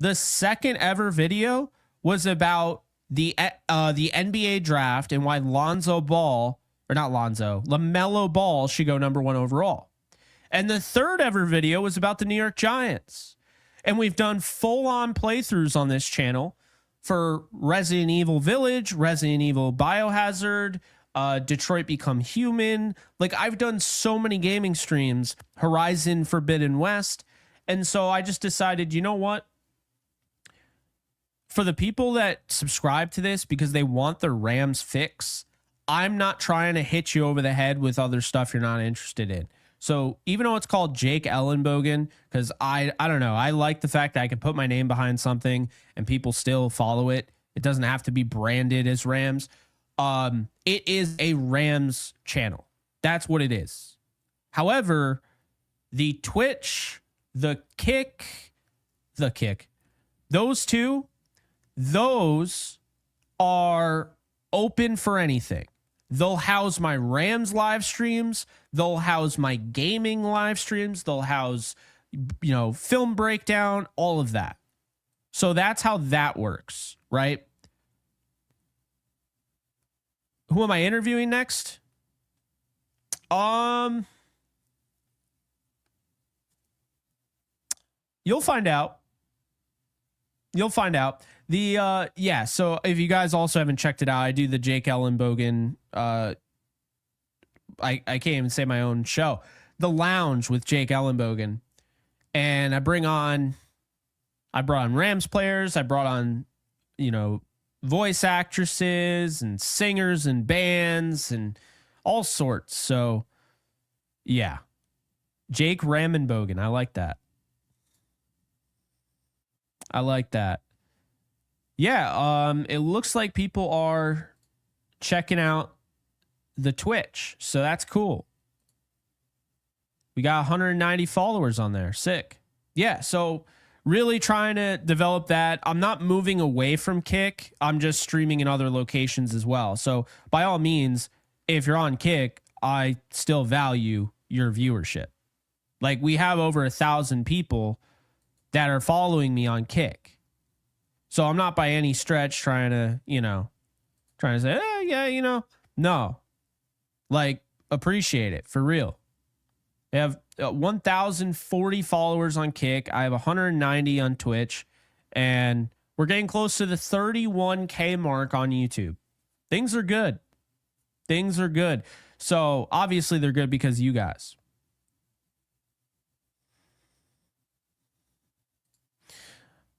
The second ever video was about the NBA draft and why LaMelo Ball should go #1 overall. And the third ever video was about the New York Giants. And we've done full-on playthroughs on this channel for Resident Evil Village, Resident Evil Biohazard, Detroit Become Human. Like, I've done so many gaming streams, Horizon Forbidden West. And so I just decided, you know what? For the people that subscribe to this because they want the Rams fix, I'm not trying to hit you over the head with other stuff you're not interested in. So even though it's called Jake Ellenbogen, because I don't know, I like the fact that I can put my name behind something and people still follow it. It doesn't have to be branded as Rams. It is a Rams channel. That's what it is. However, the Twitch, the Kick, those two, those are open for anything. They'll house my Rams live streams. They'll house my gaming live streams. They'll house, film breakdown, all of that. So that's how that works, right? Who am I interviewing next? You'll find out. So if you guys also haven't checked it out, I do the Jake Ellenbogen. I can't even say my own show. The Lounge with Jake Ellenbogen. And I brought on Rams players. I brought on, voice actresses and singers and bands and all sorts. So yeah, Jake Rammenbogen. I like that. Yeah. It looks like people are checking out the Twitch. So that's cool. We got 190 followers on there. Sick. Yeah. So really trying to develop that. I'm not moving away from Kick. I'm just streaming in other locations as well. So by all means, if you're on Kick, I still value your viewership. Like, we have over 1,000 people that are following me on Kick. So I'm not by any stretch trying to say, no. Like, appreciate it for real. They have 1,040 followers on Kick. I have 190 on Twitch, and we're getting close to the 31K mark on YouTube. Things are good. So obviously they're good because of you guys.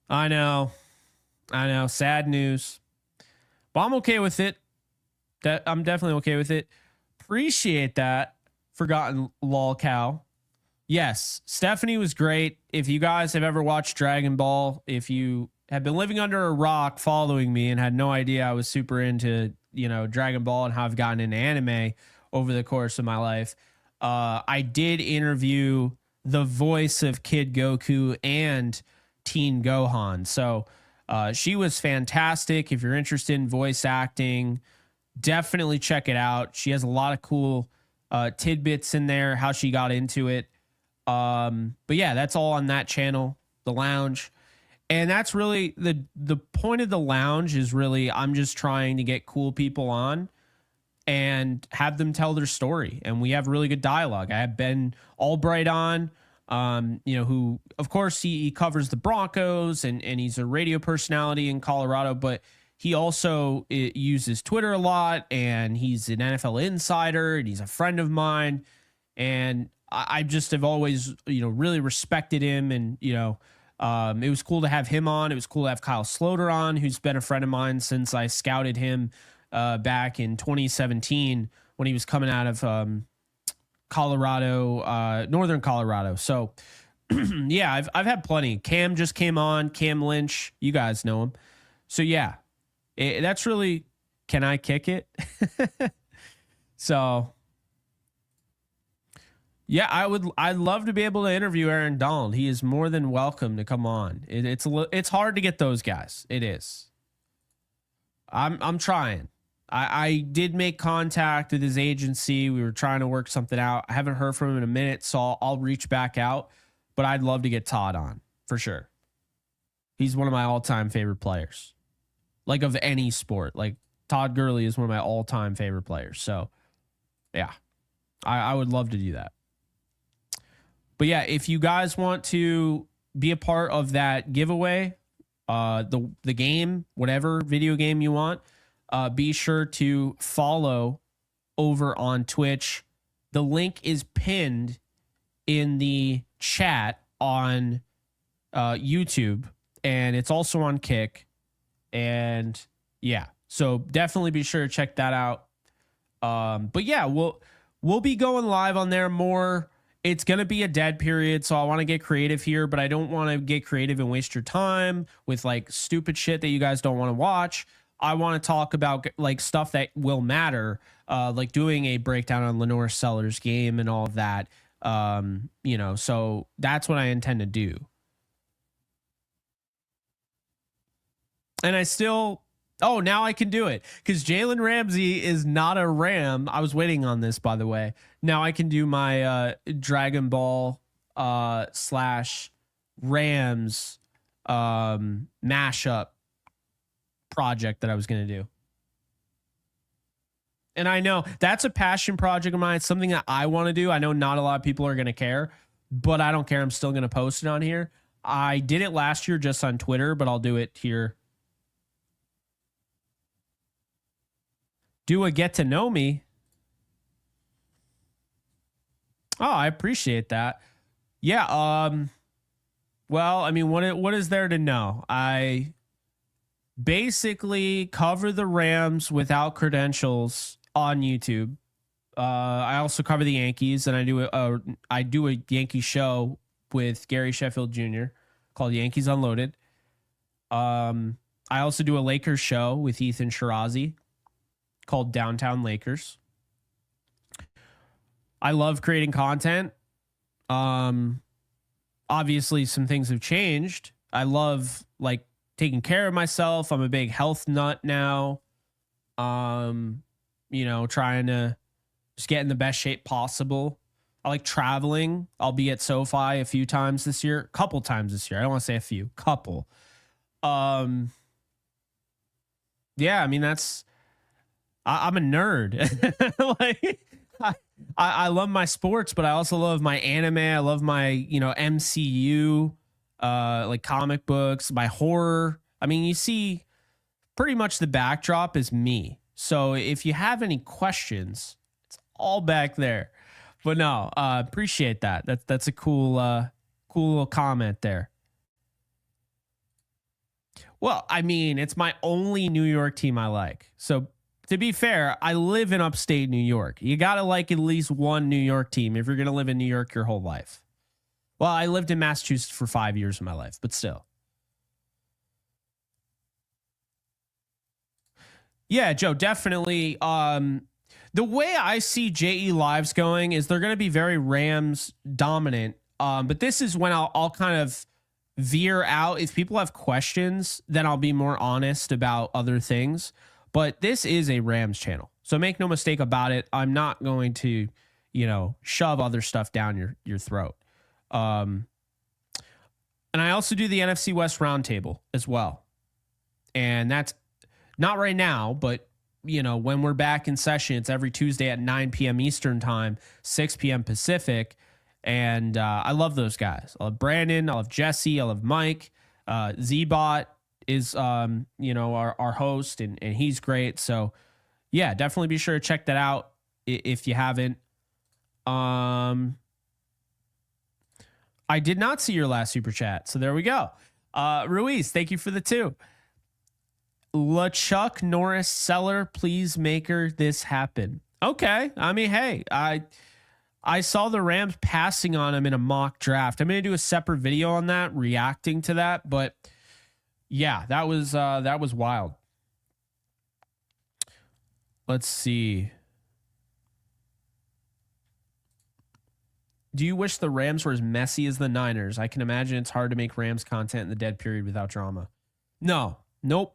I know. Sad news, but I'm okay with it. I'm definitely okay with it. Appreciate that. Forgotten lol cow. Yes, Stephanie was great. If you guys have ever watched Dragon Ball, if you have been living under a rock following me and had no idea I was super into, Dragon Ball and how I've gotten into anime over the course of my life, I did interview the voice of Kid Goku and Teen Gohan. So she was fantastic. If you're interested in voice acting, definitely check it out. She has a lot of cool tidbits in there, how she got into it. But yeah, that's all on that channel, The Lounge. And that's really the point of The Lounge is really, I'm just trying to get cool people on and have them tell their story. And we have really good dialogue. I have Ben Albright on, who, of course, he covers the Broncos and he's a radio personality in Colorado, but he also uses Twitter a lot, and he's an NFL insider, and he's a friend of mine. And I just have always, really respected him. And, it was cool to have him on. It was cool to have Kyle Sloter on, who's been a friend of mine since I scouted him back in 2017 when he was coming out of Colorado, Northern Colorado. So, yeah, I've had plenty. Cam just came on. Cam Lynch, you guys know him. So, yeah. That's really, can I kick it? So, yeah, I'd love to be able to interview Aaron Donald. He is more than welcome to come on. It's hard to get those guys. It is. I'm trying. I did make contact with his agency. We were trying to work something out. I haven't heard from him in a minute, so I'll reach back out. But I'd love to get Todd on for sure. He's one of my all-time favorite players. Like, of any sport. Like, Todd Gurley is one of my all-time favorite players. So, yeah, I would love to do that. But, yeah, if you guys want to be a part of that giveaway, the game, whatever video game you want, be sure to follow over on Twitch. The link is pinned in the chat on YouTube, and it's also on Kick. And yeah, so definitely be sure to check that out. But yeah, we'll be going live on there more. It's going to be a dead period, so I want to get creative here, but I don't want to get creative and waste your time with like stupid shit that you guys don't want to watch. I want to talk about like stuff that will matter, like doing a breakdown on Lenore Sellers' game and all of that. So that's what I intend to do. And now I can do it because Jalen Ramsey is not a Ram. I was waiting on this, by the way. Now I can do my Dragon Ball / Rams mashup project that I was going to do. And I know that's a passion project of mine. It's something that I want to do. I know not a lot of people are going to care, but I don't care. I'm still going to post it on here. I did it last year just on Twitter, but I'll do it here. Do a get to know me. Oh, I appreciate that. Yeah. Well, I mean, what is there to know? I basically cover the Rams without credentials on YouTube. I also cover the Yankees, and I do a Yankee show with Gary Sheffield Jr. called Yankees Unloaded. I also do a Lakers show with Ethan Shirazi called Downtown Lakers. I love creating content. Obviously some things have changed. I love like taking care of myself. I'm a big health nut now. Trying to just get in the best shape possible. I like traveling. I'll be at SoFi a few times this year, couple times this year. I don't want to say a few, couple. Yeah, I mean, I'm a nerd. Like, I love my sports, but I also love my anime. I love my, MCU, like comic books, my horror. I mean, you see pretty much the backdrop is me. So if you have any questions, it's all back there. But no, appreciate that. That's a cool little comment there. Well, I mean, it's my only New York team I like. So to be fair, I live in upstate New York. You got to like at least one New York team if you're going to live in New York your whole life. Well, I lived in Massachusetts for 5 years of my life, but still. Yeah, Joe, definitely. The way I see JE Lives going is they're going to be very Rams dominant. But this is when I'll kind of veer out. If people have questions, then I'll be more honest about other things. But this is a Rams channel. So make no mistake about it. I'm not going to, shove other stuff down your throat. And I also do the NFC West Roundtable as well. And that's not right now, but when we're back in session, it's every Tuesday at 9 p.m. Eastern time, 6 p.m. Pacific. And I love those guys. I love Brandon. I love Jesse. I love Mike. Z-Bot is, our host, and he's great. So, yeah, definitely be sure to check that out if you haven't. I did not see your last super chat, so there we go. Ruiz, thank you for the 2. LaChuck Norris Seller, please make her this happen. Okay. I mean, hey, I saw the Rams passing on him in a mock draft. I'm going to do a separate video on that, reacting to that. But yeah, that was wild. Let's see. Do you wish the Rams were as messy as the Niners? I can imagine it's hard to make Rams content in the dead period without drama. No, nope.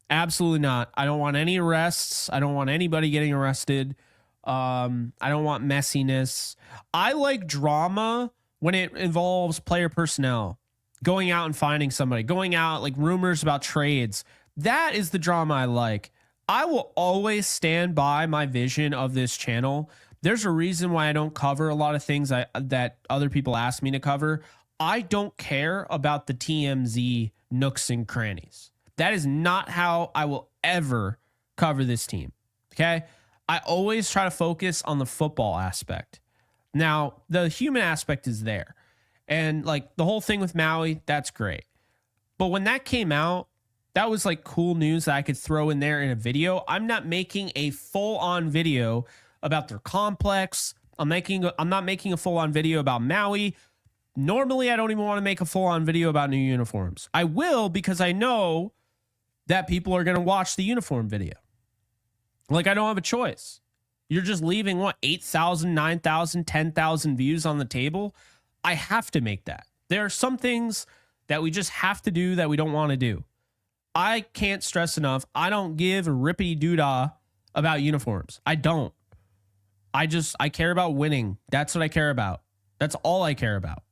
Absolutely not. I don't want any arrests. I don't want anybody getting arrested. I don't want messiness. I like drama when it involves player personnel, going out and finding somebody, going out, like rumors about trades. That is the drama I like. I will always stand by my vision of this channel. There's a reason why I don't cover a lot of things that other people ask me to cover. I don't care about the TMZ nooks and crannies. That is not how I will ever cover this team. Okay. I always try to focus on the football aspect. Now, the human aspect is there. And like the whole thing with Maui, that's great. But when that came out, that was like cool news that I could throw in there in a video. I'm not making a full-on video about their complex. I'm not making a full-on video about Maui. Normally, I don't even want to make a full-on video about new uniforms. I will because I know that people are going to watch the uniform video. Like, I don't have a choice. You're just leaving, 8,000, 9,000, 10,000 views on the table? I have to make that. There are some things that we just have to do that we don't want to do. I can't stress enough, I don't give a rippity doodah about uniforms. I don't. I care about winning. That's what I care about. That's all I care about.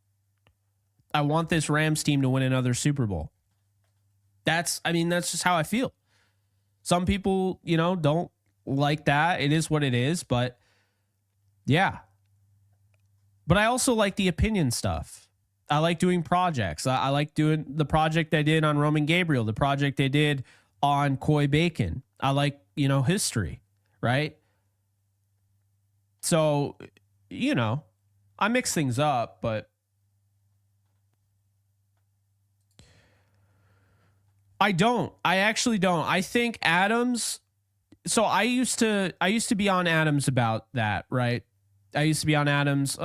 I want this Rams team to win another Super Bowl. That's just how I feel. Some people, don't like that. It is what it is, but yeah. But I also like the opinion stuff. I like doing projects. I like doing the project I did on Roman Gabriel, the project I did on Coy Bacon. I like, history, right? So, I mix things up, but I don't. I actually don't. I think Adams. So I used to be on Adams about that, right? I used to be on Adams.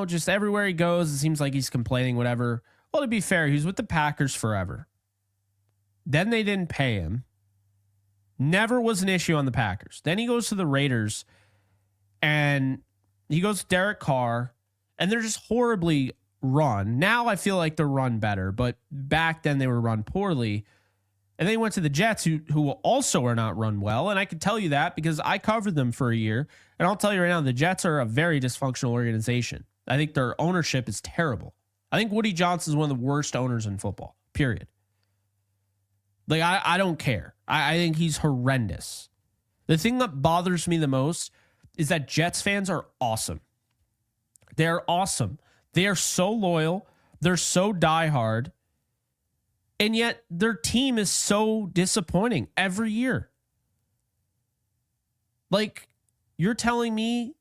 Just everywhere he goes, it seems like he's complaining, whatever. Well, to be fair, he was with the Packers forever. Then they didn't pay him. Never was an issue on the Packers. Then he goes to the Raiders, and he goes to Derek Carr, and they're just horribly run. Now I feel like they're run better, but back then they were run poorly. And then he went to the Jets, who also are not run well. And I can tell you that because I covered them for a year. And I'll tell you right now, the Jets are a very dysfunctional organization. I think their ownership is terrible. I think Woody Johnson is one of the worst owners in football, period. Like, I don't care. I think he's horrendous. The thing that bothers me the most is that Jets fans are awesome. They're awesome. They are so loyal. They're so diehard. And yet their team is so disappointing every year. Like, you're telling me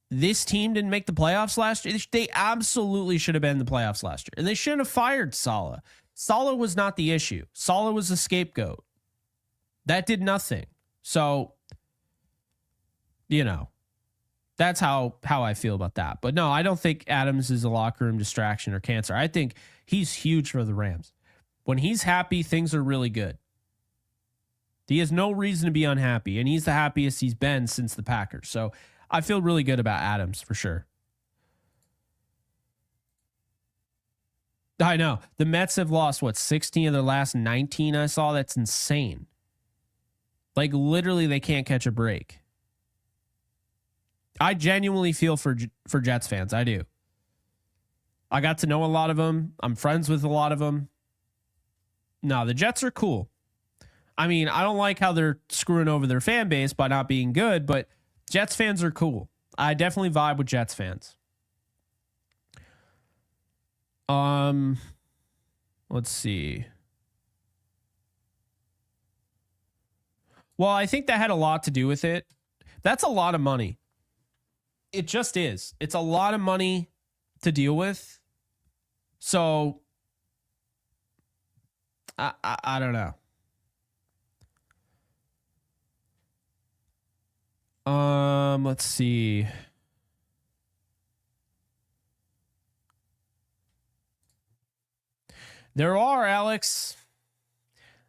this team didn't make the playoffs last year? They absolutely should have been in the playoffs last year. And they shouldn't have fired Saleh. Saleh was not the issue. Saleh was the scapegoat. That did nothing. So, that's how I feel about that. But no, I don't think Adams is a locker room distraction or cancer. I think he's huge for the Rams. When he's happy, things are really good. He has no reason to be unhappy, and he's the happiest he's been since the Packers. So I feel really good about Adams for sure. I know. The Mets have lost, 16 of their last 19 I saw? That's insane. Like, literally, they can't catch a break. I genuinely feel for Jets fans. I do. I got to know a lot of them. I'm friends with a lot of them. No, the Jets are cool. I mean, I don't like how they're screwing over their fan base by not being good, but Jets fans are cool. I definitely vibe with Jets fans. Let's see. Well, I think that had a lot to do with it. That's a lot of money. It just is. It's a lot of money to deal with. So I don't know. Let's see. There are, Alex.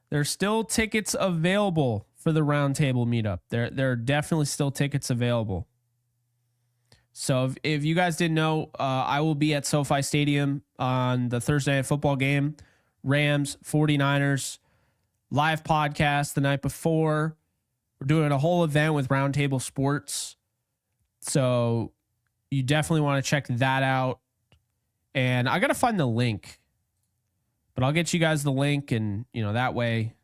There's still tickets available for the roundtable meetup. There are definitely still tickets available. So if you guys didn't know, I will be at SoFi Stadium on the Thursday night football game. Rams, 49ers, live podcast the night before. We're doing a whole event with Roundtable Sports. So you definitely want to check that out. And I got to find the link. But I'll get you guys the link, and that way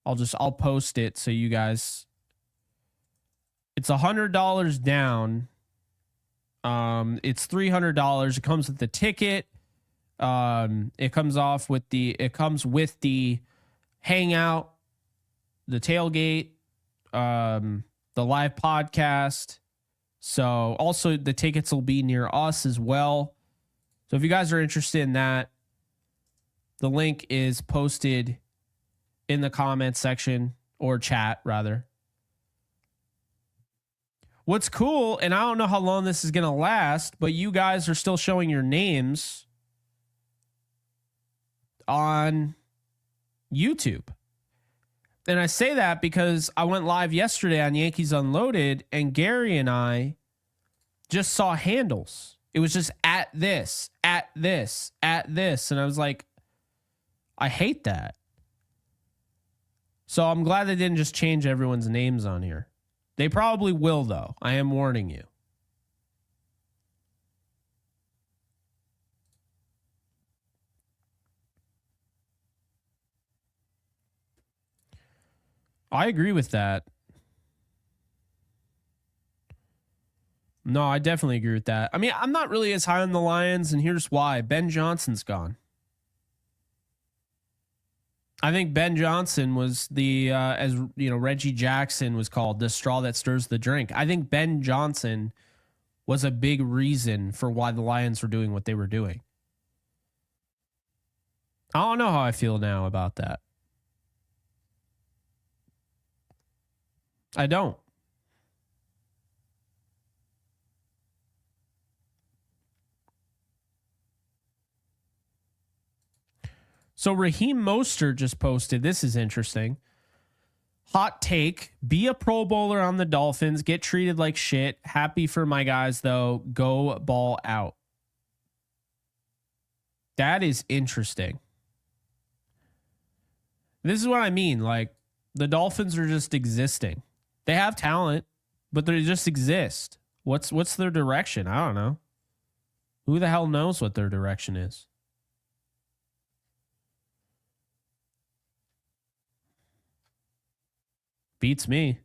I'll post it so you guys. It's $100 down. It's $300. It comes with the ticket. It comes with the hangout, the tailgate, the live podcast. So also the tickets will be near us as well. So if you guys are interested in that, the link is posted in the comments section, or chat rather. What's cool, and I don't know how long this is going to last, but you guys are still showing your names on YouTube. And I say that because I went live yesterday on Yankees Unloaded, and Gary and I just saw handles. It was just at this. And I was like, I hate that. So I'm glad they didn't just change everyone's names on here. They probably will, though. I am warning you. I agree with that. No, I definitely agree with that. I mean, I'm not really as high on the Lions, and here's why. Ben Johnson's gone. I think Ben Johnson was the, Reggie Jackson was called, the straw that stirs the drink. I think Ben Johnson was a big reason for why the Lions were doing what they were doing. I don't know how I feel now about that. I don't. So Raheem Mostert just posted, this is interesting. Hot take, be a Pro Bowler on the Dolphins, get treated like shit. Happy for my guys, though. Go ball out. That is interesting. This is what I mean. Like, the Dolphins are just existing. They have talent, but they just exist. What's their direction? I don't know. Who the hell knows what their direction is? Beats me.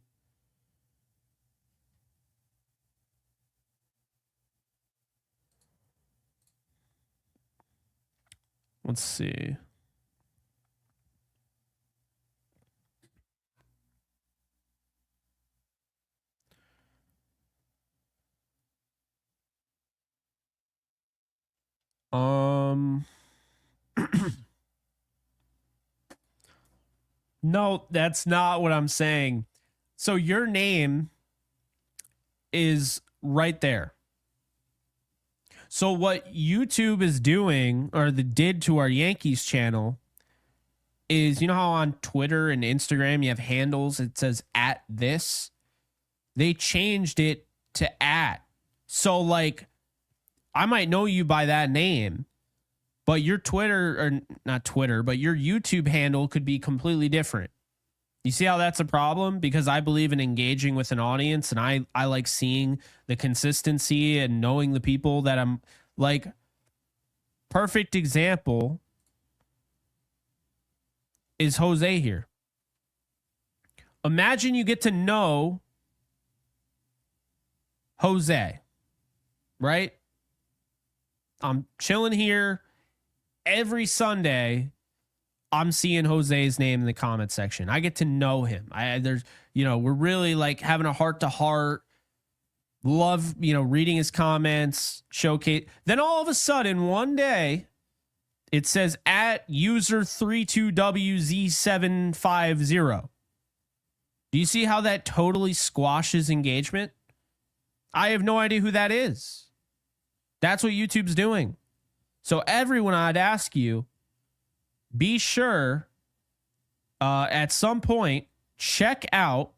Let's see. No, that's not what I'm saying. So your name is right there. So what YouTube is doing, or did to our Yankees channel, is, you know how on Twitter and Instagram you have handles, it says at this? They changed it to at. So like, I might know you by that name, but your Twitter, or not Twitter, but your YouTube handle could be completely different. You see how that's a problem? Because I believe in engaging with an audience, and I like seeing the consistency and knowing the people that I'm like. Perfect example is Jose here. Imagine you get to know Jose, right? I'm chilling here every Sunday. I'm seeing Jose's name in the comment section. I get to know him. There's, we're really like having a heart to heart. Love, reading his comments, showcase. Then all of a sudden, one day, it says at user 32WZ750. Do you see how that totally squashes engagement? I have no idea who that is. That's what YouTube's doing. So everyone, I'd ask you, be sure at some point, check out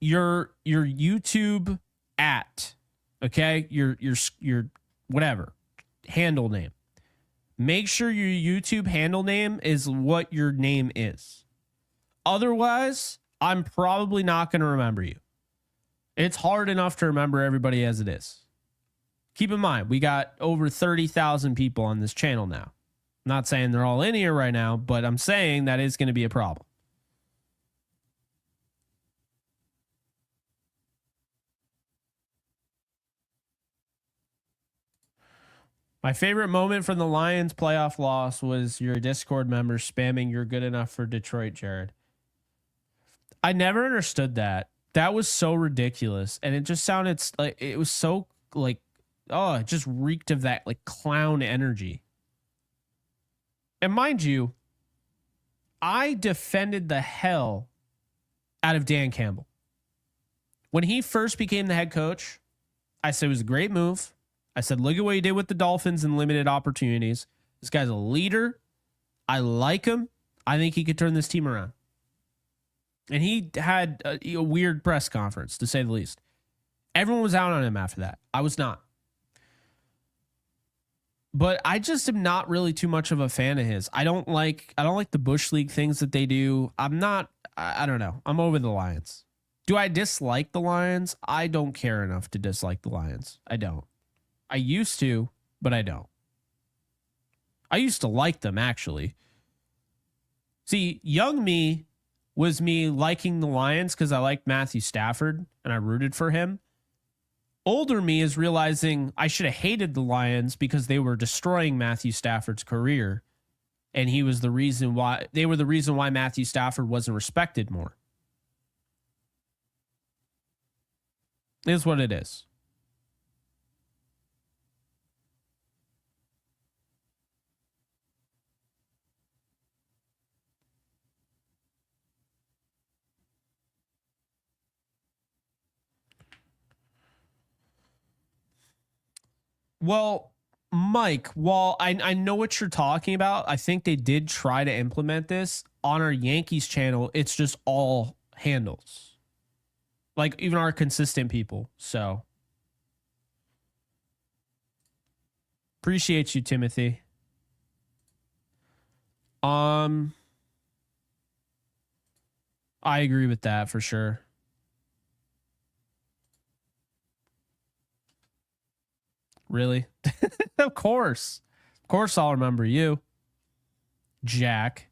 your YouTube at, okay? Your whatever handle name. Make sure your YouTube handle name is what your name is. Otherwise, I'm probably not going to remember you. It's hard enough to remember everybody as it is. Keep in mind, we got over 30,000 people on this channel now. I'm not saying they're all in here right now, but I'm saying that is going to be a problem. My favorite moment from the Lions playoff loss was your Discord members spamming "You're good enough for Detroit, Jared." I never understood that. That was so ridiculous. And it just sounded like it was so like, oh, it just reeked of that like clown energy. And mind you, I defended the hell out of Dan Campbell. When he first became the head coach, I said it was a great move. I said, look at what he did with the Dolphins in limited opportunities. This guy's a leader. I like him. I think he could turn this team around. And he had a weird press conference, to say the least. Everyone was out on him after that. I was not. But I just am not really too much of a fan of his. I don't like the Bush League things that they do. I don't know. I'm over the Lions. Do I dislike the Lions? I don't care enough to dislike the Lions. I don't. I used to, but I don't. I used to like them, actually. See, young me was me liking the Lions because I liked Matthew Stafford and I rooted for him. Older me is realizing I should have hated the Lions because they were destroying Matthew Stafford's career, and they were the reason why Matthew Stafford wasn't respected more. It is what it is. Well, Mike, while I know what you're talking about, I think they did try to implement this on our Yankees channel. It's just all handles, like even our consistent people. So appreciate you, Timothy. I agree with that for sure. Really? Of course. Of course I'll remember you, Jack.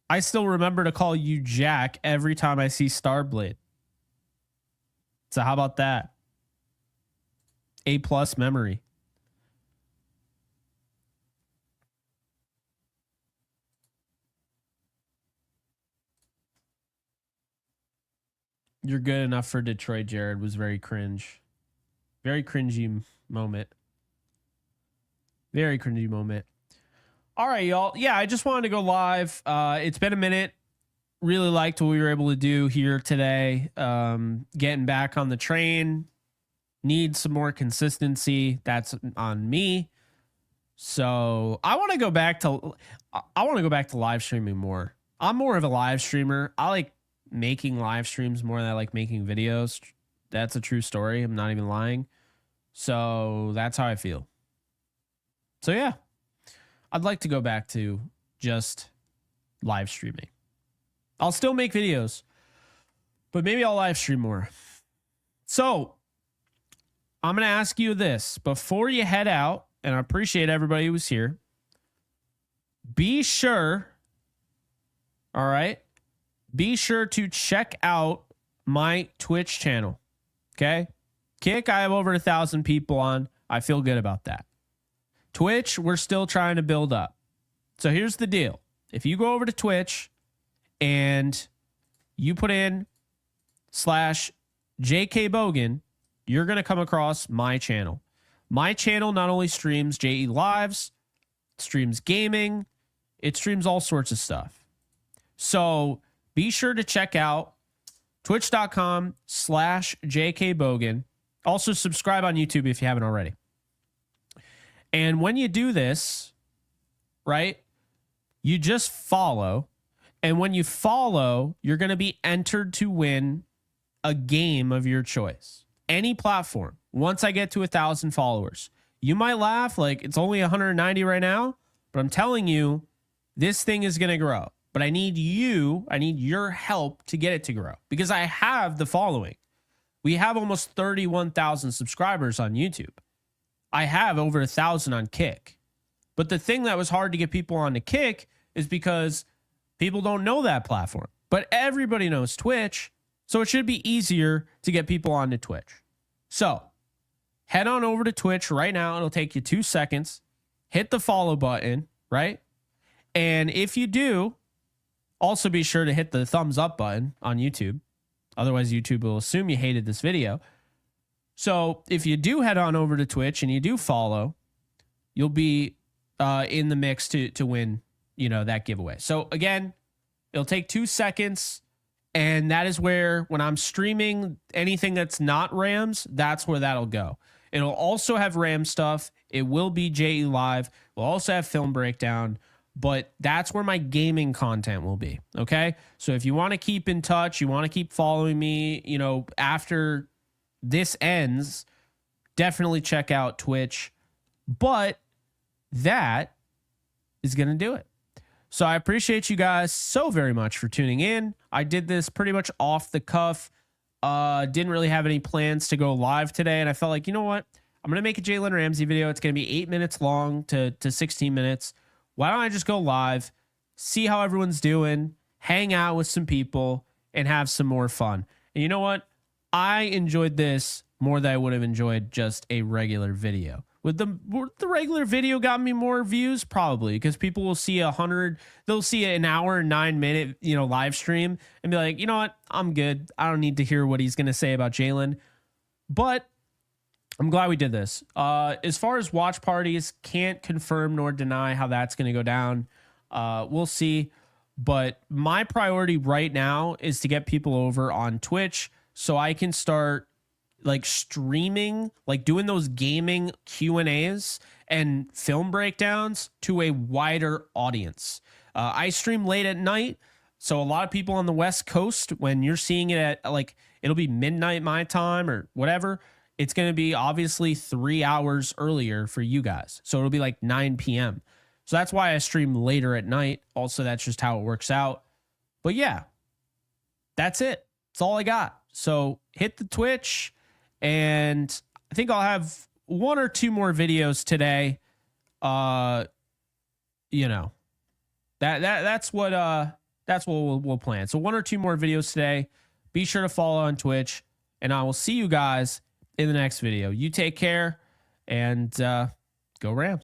I still remember to call you Jack every time I see Starblade. So how about that? A+ memory. You're good enough for Detroit, Jared. Was very cringe. Very cringy moment. Very cringy moment. All right, y'all. Yeah, I just wanted to go live. It's been a minute. Really liked what we were able to do here today. Getting back on the train. Need some more consistency. That's on me. So I want to go back to live streaming more. I'm more of a live streamer. I like making live streams more than I like making videos. That's a true story. I'm not even lying. So that's how I feel. So yeah, I'd like to go back to just live streaming. I'll still make videos, but maybe I'll live stream more. So I'm going to ask you this before you head out, and I appreciate everybody who was here. Be sure, all right, be sure to check out my Twitch channel. Okay? Kick, I have over 1,000 people on. I feel good about that. Twitch, we're still trying to build up. So here's the deal. If you go over to Twitch and you put in /JKBogan, you're going to come across my channel. My channel not only streams JE Lives, streams gaming, it streams all sorts of stuff. So be sure to check out twitch.com/JKBogan. Also subscribe on YouTube if you haven't already. And when you do this, right, you just follow. And when you follow, you're going to be entered to win a game of your choice. Any platform. Once I get to 1,000 followers, you might laugh like it's only 190 right now, but I'm telling you, this thing is going to grow. But I need your help to get it to grow because I have the following. We have almost 31,000 subscribers on YouTube. I have over 1,000 on Kick. But the thing that was hard to get people on to Kick is because people don't know that platform. But everybody knows Twitch, so it should be easier to get people onto Twitch. So head on over to Twitch right now. It'll take you 2 seconds. Hit the follow button, right? And if you do, also be sure to hit the thumbs up button on YouTube. Otherwise, YouTube will assume you hated this video. So if you do head on over to Twitch and you do follow, you'll be in the mix to win, that giveaway. So again, it'll take 2 seconds. And that is where, when I'm streaming anything that's not Rams, that's where that'll go. It'll also have Ram stuff. It will be JE Live. We'll also have film breakdown. But that's where my gaming content will be. Okay. So if you want to keep in touch, you want to keep following me, after this ends, definitely check out Twitch. But that is going to do it. So I appreciate you guys so very much for tuning in. I did this pretty much off the cuff. Didn't really have any plans to go live today. And I felt like, you know what? I'm going to make a Jalen Ramsey video. It's going to be 8 minutes long to 16 minutes. Why don't I just go live, see how everyone's doing, hang out with some people, and have some more fun? And you know what? I enjoyed this more than I would have enjoyed just a regular video. Would the regular video got me more views? Probably, because people will see they'll see an hour and 9 minute, live stream and be like, you know what? I'm good. I don't need to hear what he's going to say about Jalen. But I'm glad we did this. As far as watch parties, can't confirm nor deny how that's going to go down. We'll see. But my priority right now is to get people over on Twitch so I can start like streaming, like doing those gaming Q&As and film breakdowns to a wider audience. I stream late at night, so a lot of people on the West Coast, when you're seeing it at like, it'll be midnight my time or whatever, it's going to be obviously 3 hours earlier for you guys. So it'll be like 9 p.m. So that's why I stream later at night. Also, that's just how it works out. But yeah, that's it. That's all I got. So hit the Twitch, and I think I'll have 1 or 2 more videos today. You know, that's what we'll plan. So 1 or 2 more videos today. Be sure to follow on Twitch, and I will see you guys in the next video. You take care, and go Rams.